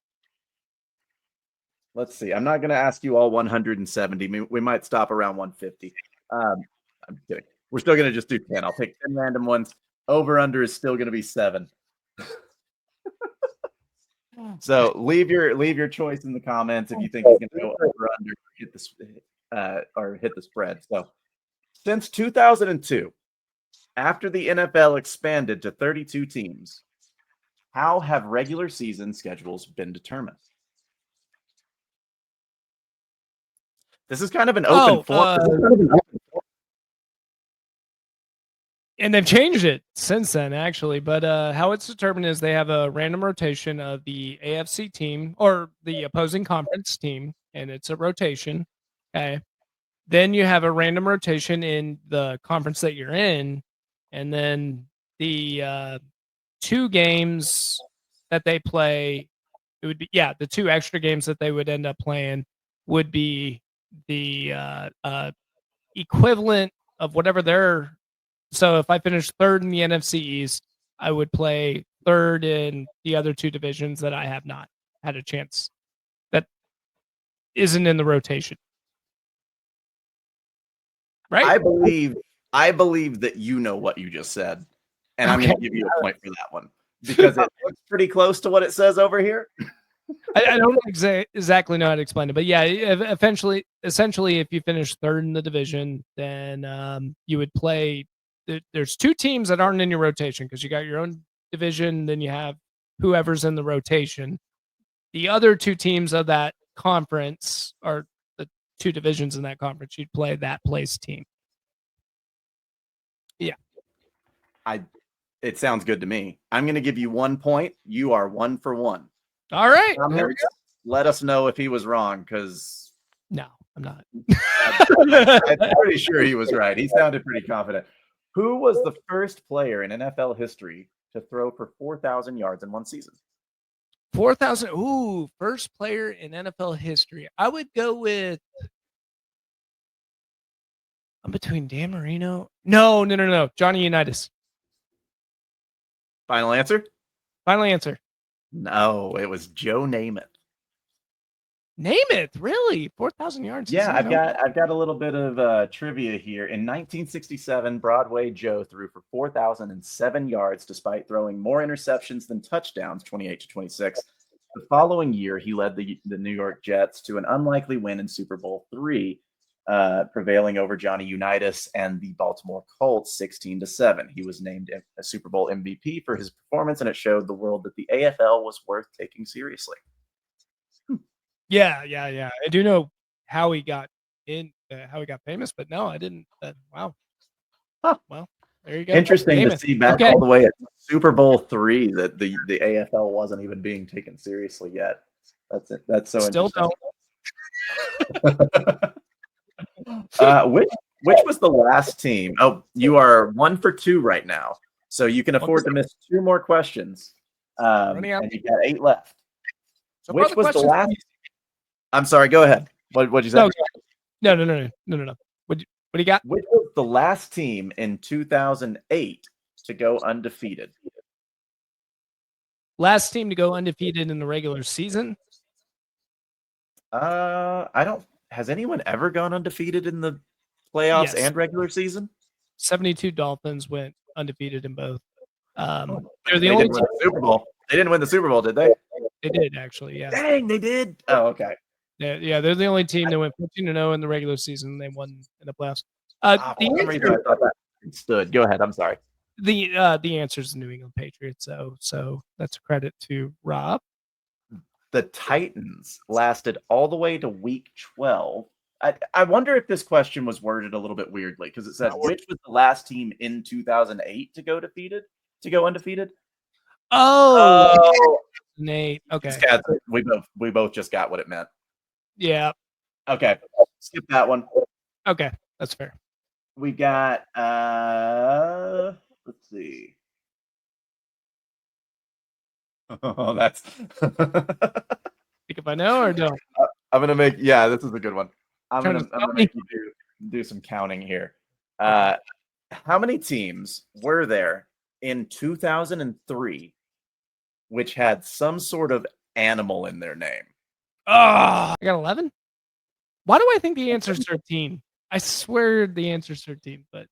Let's see. I'm not going to ask you all 170. We might stop around 150. I'm kidding. We're still going to just do 10. I'll pick 10 random ones. Over under is still going to be 7. So leave your choice in the comments if you think he's going to go over under hit the spread. So since 2002, after the NFL expanded to 32 teams, how have regular season schedules been determined? This is kind of an open form. And they've changed it since then, actually. But how it's determined is they have a random rotation of the AFC team or the opposing conference team, and it's a rotation. Okay. Then you have a random rotation in the conference that you're in, and then the 2 games that they play, it would be the 2 extra games that they would end up playing would be the equivalent of whatever their. So if I finish 3rd in the NFC East, I would play 3rd in the other 2 divisions that I have not had a chance that isn't in the rotation. Right? I believe that you know what you just said, and I'm going to give you a point for that one because it looks pretty close to what it says over here. I don't exactly know how to explain it, but yeah, essentially, if you finish 3rd in the division, then you would play. There's 2 teams that aren't in your rotation because you got your own division, then you have whoever's in the rotation. The other 2 teams of that conference are the 2 divisions in that conference. You'd play that place team. Yeah. It sounds good to me. I'm going to give you 1 point. You are 1 for 1. All right. There we go. Let us know if he was wrong because. No, I'm not. I'm pretty sure he was right. He sounded pretty confident. Who was the first player in NFL history to throw for 4,000 yards in one season? 4,000. Ooh, first player in NFL history. I would go with. I'm between Dan Marino. No. Johnny Unitas. Final answer? Final answer. No, it was Joe Namath. Namath, really? 4,000 yards? Yeah, I've got a little bit of trivia here. In 1967, Broadway Joe threw for 4,007 yards despite throwing more interceptions than touchdowns, 28-26. The following year, he led the New York Jets to an unlikely win in Super Bowl III, prevailing over Johnny Unitas and the Baltimore Colts 16-7. He was named a Super Bowl MVP for his performance, and it showed the world that the AFL was worth taking seriously. Yeah. I do know how he got famous, but no, I didn't. Wow. Huh. Well, there you go. Interesting to see back all the way at Super Bowl III that the AFL wasn't even being taken seriously yet. That's it. That's so Still don't. Which was the last team? Oh, you are 1 for 2 right now, so you can afford to miss 2 more questions. And you got 8 left. So which was the last? I'm sorry. Go ahead. What'd you say? No. What do you got? Which was the last team in 2008 to go undefeated? Last team to go undefeated in the regular season? I don't. Has anyone ever gone undefeated in the playoffs and regular season? 72 Dolphins went undefeated in both. They're the only team. Super Bowl. They didn't win the Super Bowl, did they? They did, actually. Yeah. Dang, they did. Oh, okay. Yeah, they're the only team that went 14-0 in the regular season. They won in the playoffs. For some reason, I thought that stood. Go ahead. I'm sorry. The answer is the New England Patriots. So that's a credit to Rob. The Titans lasted all the way to week 12. I wonder if this question was worded a little bit weirdly because it said which was the last team in 2008 to go undefeated. Oh, Nate. Okay. We both just got what it meant. Yeah. Okay. Skip that one. Okay, that's fair. We got let's see. Oh, that's think if I know or don't. I'm gonna make this is a good one. I'm gonna make you do some counting here. How many teams were there in 2003 which had some sort of animal in their name? I got 11. Why do I think the answer is 13? I swear the answer is 13, but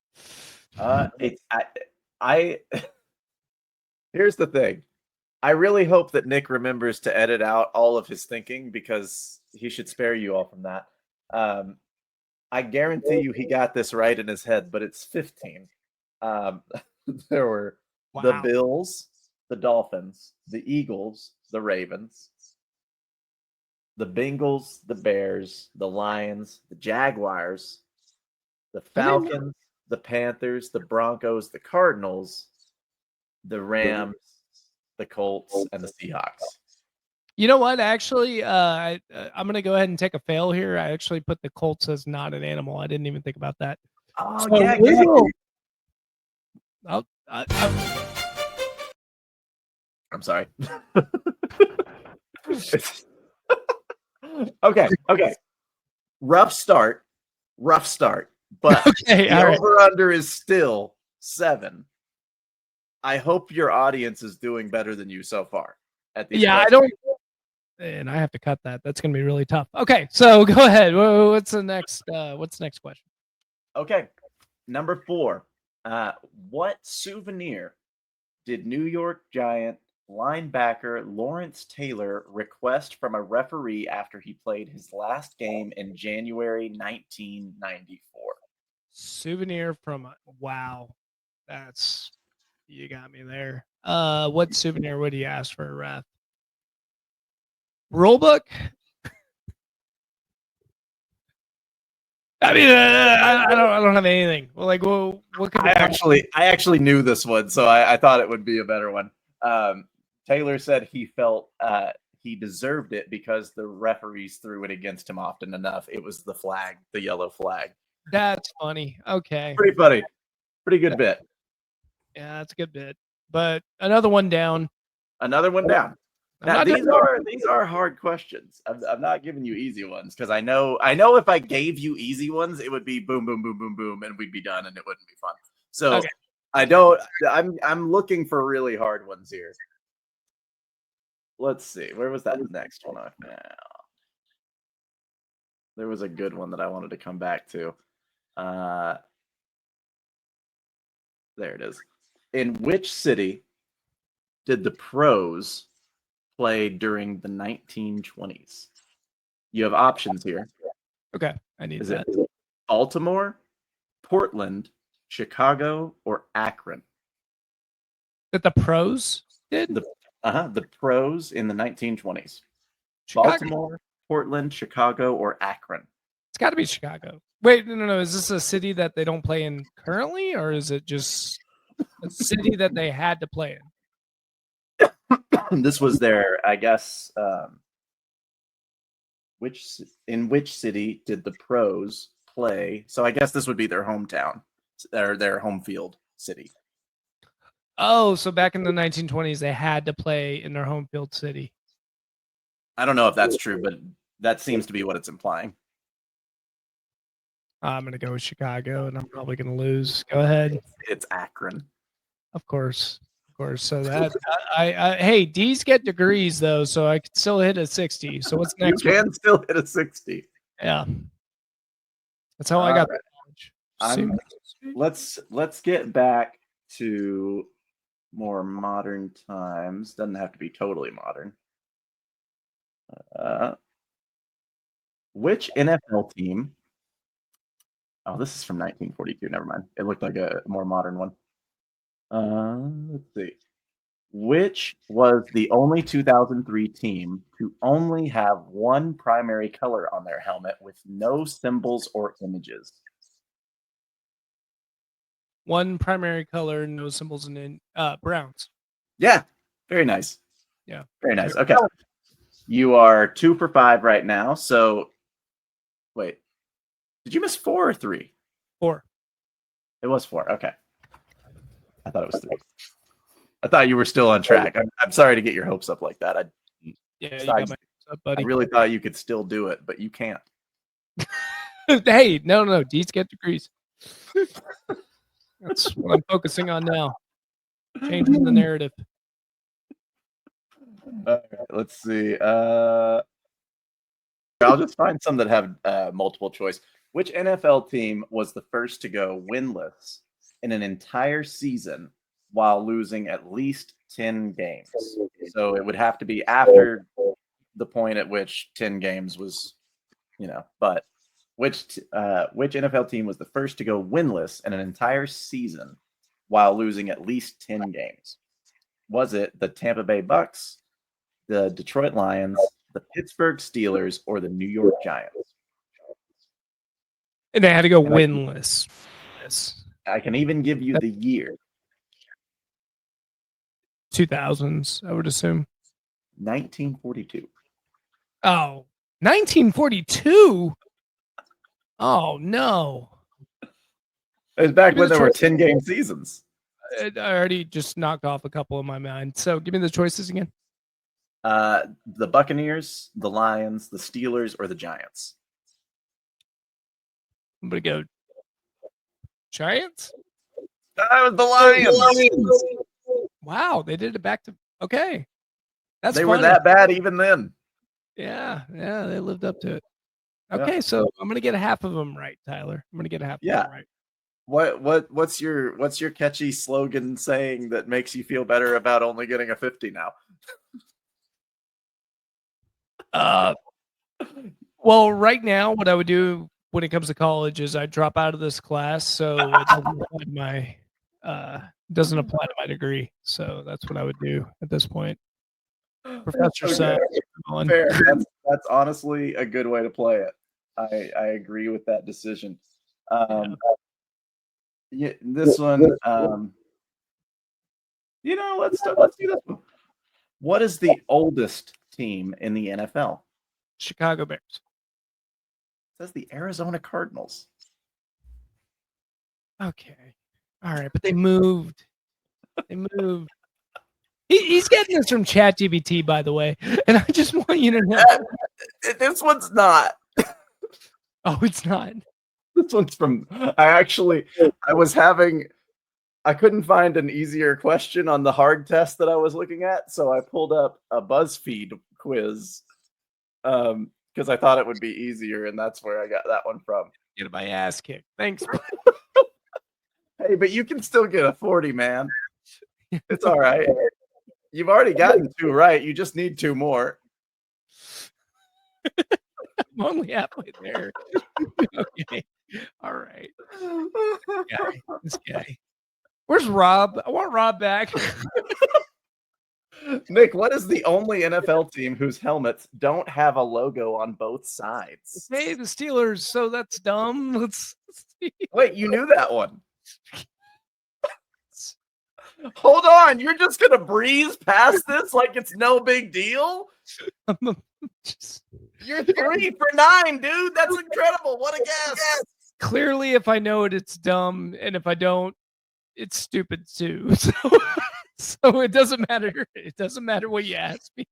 it's I here's the thing. I really hope that Nick remembers to edit out all of his thinking because he should spare you all from that. I guarantee you he got this right in his head, but it's 15. There were the Wow. Bills, the Dolphins, the Eagles, the Ravens, the Bengals, the Bears, the Lions, the Jaguars, the Falcons, the Panthers, the Broncos, the Cardinals, the Rams, the Colts, and the Seahawks. You know what? Actually, I'm going to go ahead and take a fail here. I actually put the Colts as not an animal. I didn't even think about that. Oh, So yeah. we will- I'm sorry. Okay. Rough start. But Okay, the all right. over-under is still 7. I hope your audience is doing better than you so far at these Yeah, I questions. don't. And I have to cut that. That's going to be really tough. Okay, so go ahead. What's the next? What's the next question? Okay. Number 4. What souvenir did New York Giant linebacker Lawrence Taylor request from a referee after he played his last game in January 1994? Souvenir from wow, that's you got me there. What souvenir would he ask for a ref? Rule book? I mean, I don't have anything. Well, like, well, what could I actually knew this one, so I thought it would be a better one. Taylor said he felt he deserved it because the referees threw it against him often enough. It was the flag, the yellow flag. That's funny. Okay, Pretty funny. Pretty good bit. yeah, that's a good bit. But another one down. Another one down. I'm Now, not doing- these are hard questions. I'm not giving you easy ones because I know if I gave you easy ones, it would be boom, boom, boom, boom, boom, and we'd be done, and it wouldn't be fun. So Okay. I don't. I'm looking for really hard ones here. Let's see. Where was that next one? Now there was a good one that I wanted to come back to. There it is. In which city did the Pros play during the 1920s? You have options here. Okay, I need Is that. it Baltimore, Portland, Chicago, or Akron? That the pros did. The Pros in the 1920s. Chicago. Baltimore, Portland, Chicago, or Akron? It's got to be Chicago. Wait, no. Is this a city that they don't play in currently, or is it just a city that they had to play in? This was their, I guess. In which city did the Pros play? So I guess this would be their hometown, or their home field city. Oh, so back in the 1920s, they had to play in their home field city. I don't know if that's true, but that seems to be what it's implying. I'm gonna go with Chicago, and I'm probably gonna lose. Go ahead. It's Akron. Of course. So that I hey, D's get degrees though, so I could still hit a 60. So what's next? You can still hit a 60. Yeah, that's how I got right. that knowledge. Let's get back to more modern times. Doesn't have to be totally modern. Which NFL team? Oh, this is from 1942. Never mind. It looked like a more modern one. Let's see. Which was the only 2003 team to only have one primary color on their helmet with no symbols or images? One primary color, no symbols, and in Browns. Yeah, very nice. Yeah, very nice. Okay, you are 2 for 5 right now. So, wait, did you miss 4 or 3? 4. It was 4. Okay, I thought it was 3. I thought you were still on track. I'm sorry to get your hopes up like that. Yeah, you got my hopes up, buddy. I really thought you could still do it, but you can't. Hey, no. D's get degrees. That's what I'm focusing on now. Changing the narrative. Let's see. I'll just find some that have multiple choice. Which NFL team was the first to go winless in an entire season while losing at least 10 games. So it would have to be after the point at which 10 games was, but which NFL team was the first to go winless in an entire season while losing at least 10 games? Was it the Tampa Bay Bucks, the Detroit Lions, the Pittsburgh Steelers, or the New York Giants? And they had to go winless. I can even give you the year. 2000s, I would assume. 1942. Oh, 1942? Oh, no. It was back when there were 10-game seasons. I already just knocked off a couple in my mind. So give me the choices again. The Buccaneers, the Lions, the Steelers, or the Giants? I'm going to go Giants. That was the Lions. Wow, they did it back to okay. That's they funny. were that bad even then. Yeah, they lived up to it. Okay, so I'm gonna get half of them right, Tyler. I'm gonna get half of them right. What's your catchy slogan saying that makes you feel better about only getting a 50 now? Well, right now, what I would do when it comes to college is I drop out of this class, so it doesn't apply to my degree. So that's what I would do at this point. Professor Sun. Fair. That's honestly a good way to play it. I agree with that decision. This one, let's do this one. What is the oldest team in the NFL? Chicago Bears. It says the Arizona Cardinals. Okay. All right, but they moved. He's getting this from ChatGPT, by the way, and I just want you to know. This one's not. Oh, it's not. This one's from. I couldn't find an easier question on the hard test that I was looking at, so I pulled up a BuzzFeed quiz because I thought it would be easier, and that's where I got that one from. Get my ass kicked. Thanks. Hey, but you can still get a 40, man. It's all right. You've already gotten 2 right. You just need 2 more. I'm only halfway there. Okay. All right. This guy. Where's Rob? I want Rob back. Nick, what is the only NFL team whose helmets don't have a logo on both sides? Hey, the Steelers. So that's dumb. Let's see. Wait, you knew that one. Hold on, you're just gonna breeze past this like it's no big deal? You're 3 for 9, dude. That's incredible. What a guess. Clearly, if I know it, it's dumb, and if I don't, it's stupid too. So it doesn't matter. It doesn't matter what you ask me.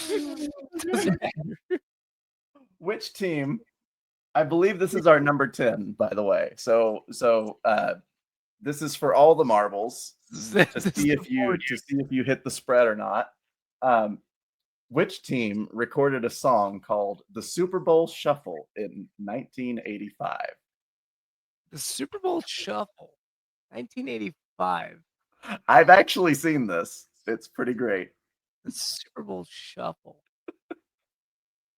It doesn't matter. Which team? I believe this is our number 10, by the way. So this is for all the marbles to see if you hit the spread or not. Which team recorded a song called "The Super Bowl Shuffle" in 1985? The Super Bowl Shuffle, 1985. I've actually seen this. It's pretty great. The Super Bowl Shuffle.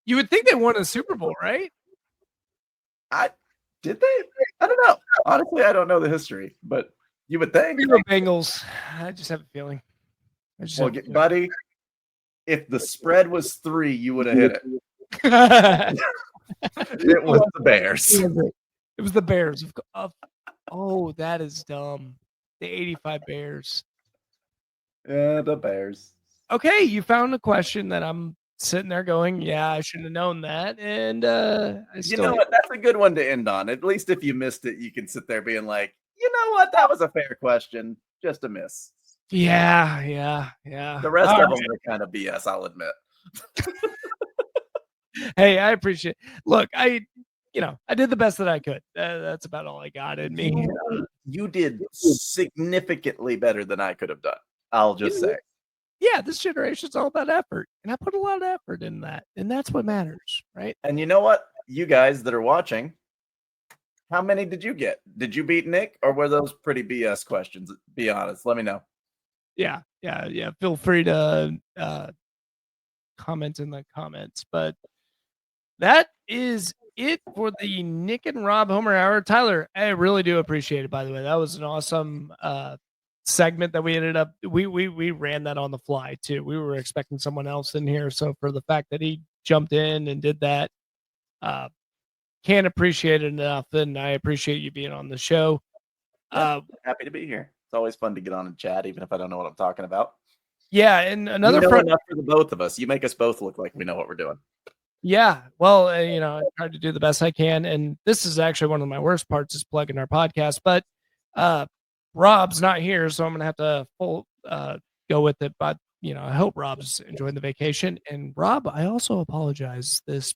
You would think they won a Super Bowl, right? Did they? I don't know. Honestly, I don't know the history, but you would think. Bengals. I just have a feeling. Buddy, if the spread was 3, you would have hit it. It was the Bears. It was the Bears. Oh, that is dumb. The 85 Bears. Yeah, the Bears. Okay, you found a question that I'm sitting there going, yeah, I should have known that. And you know what? That's a good one to end on. At least if you missed it, you can sit there being like, you know what? That was a fair question. Just a miss. Yeah. The rest of them are kind of BS, I'll admit. Hey, I appreciate it. Look, I did the best that I could. That's about all I got in me. You did significantly better than I could have done. I'll just say. Yeah, this generation's all about effort. And I put a lot of effort in that. And that's what matters, right? And you know what? You guys that are watching, How many did you get? Did you beat Nick, or were those pretty BS questions? Be honest. Let me know. Yeah. Feel free to comment in the comments. But that is it for the Nick and Rob Homer Hour. Tyler, I really do appreciate it, by the way. That was an awesome segment that we ended up we ran that on the fly too. We were expecting someone else in here. So for the fact that he jumped in and did that, can't appreciate it enough. And I appreciate you being on the show. Happy to be here. It's always fun to get on and chat, even if I don't know what I'm talking about. Yeah, and another enough for the both of us. You make us both look like we know what we're doing. Yeah, well, I tried to do the best I can, and this is actually one of my worst parts is plugging our podcast. But Rob's not here, so I'm gonna have to go with it. But I hope Rob's enjoying the vacation. And Rob, I also apologize this,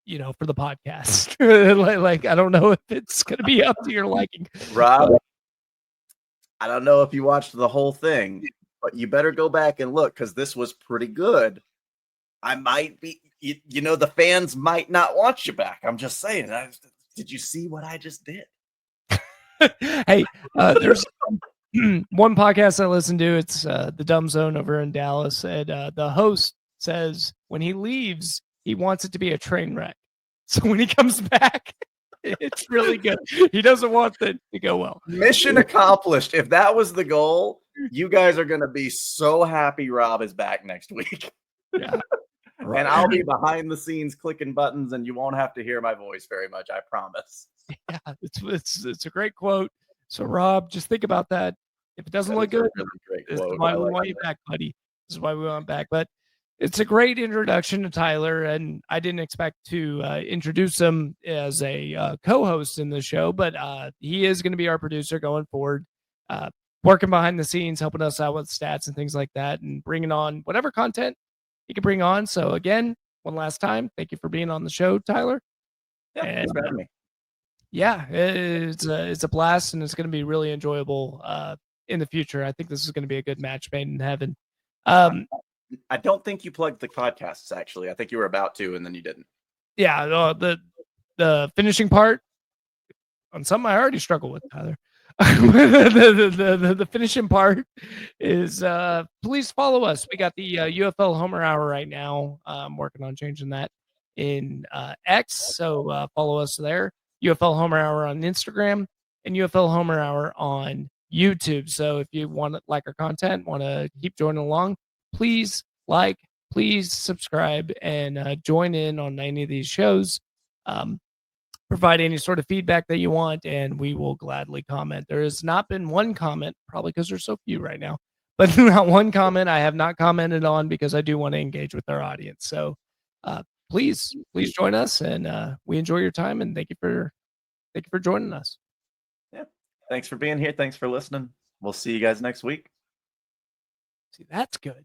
for the podcast. like I don't know if it's gonna be up to your liking, Rob. I don't know if you watched the whole thing, but you better go back and look because this was pretty good. I might be, the fans might not want you back. I'm just saying. Did you see what I just did? Hey, there's one podcast I listen to. It's the Dumb Zone over in Dallas, and the host says when he leaves, he wants it to be a train wreck. So when he comes back, it's really good. He doesn't want it to go well. Mission accomplished. If that was the goal, you guys are going to be so happy Rob is back next week. Yeah. And I'll be behind the scenes clicking buttons, and you won't have to hear my voice very much. I promise. Yeah, it's a great quote. So Rob, just think about that. If it doesn't look good, really great this quote. is why we want you back, buddy. This is why we want back. But it's a great introduction to Tyler, and I didn't expect to introduce him as a co-host in the show, but he is going to be our producer going forward, working behind the scenes, helping us out with stats and things like that, and bringing on whatever content he can bring on. So again, one last time, thank you for being on the show, Tyler. Yeah, thanks for having me. Yeah, it's a blast, and it's going to be really enjoyable in the future. I think this is going to be a good match made in heaven. I don't think you plugged the podcasts, actually. I think you were about to, and then you didn't. Yeah, the finishing part on something I already struggle with, Tyler. the finishing part is please follow us. We got the UFL Homer Hour right now. I'm working on changing that in X, so follow us there. UFL Homer Hour on Instagram and UFL Homer Hour on YouTube. So if you want to like our content, want to keep joining along, please please subscribe and join in on any of these shows. Provide any sort of feedback that you want, and we will gladly comment. There has not been one comment, probably because there's so few right now, but not one comment I have not commented on because I do want to engage with our audience. So please join us, and we enjoy your time, and thank you for joining us. Yeah, thanks for being here. Thanks for listening. We'll see you guys next week. See, that's good.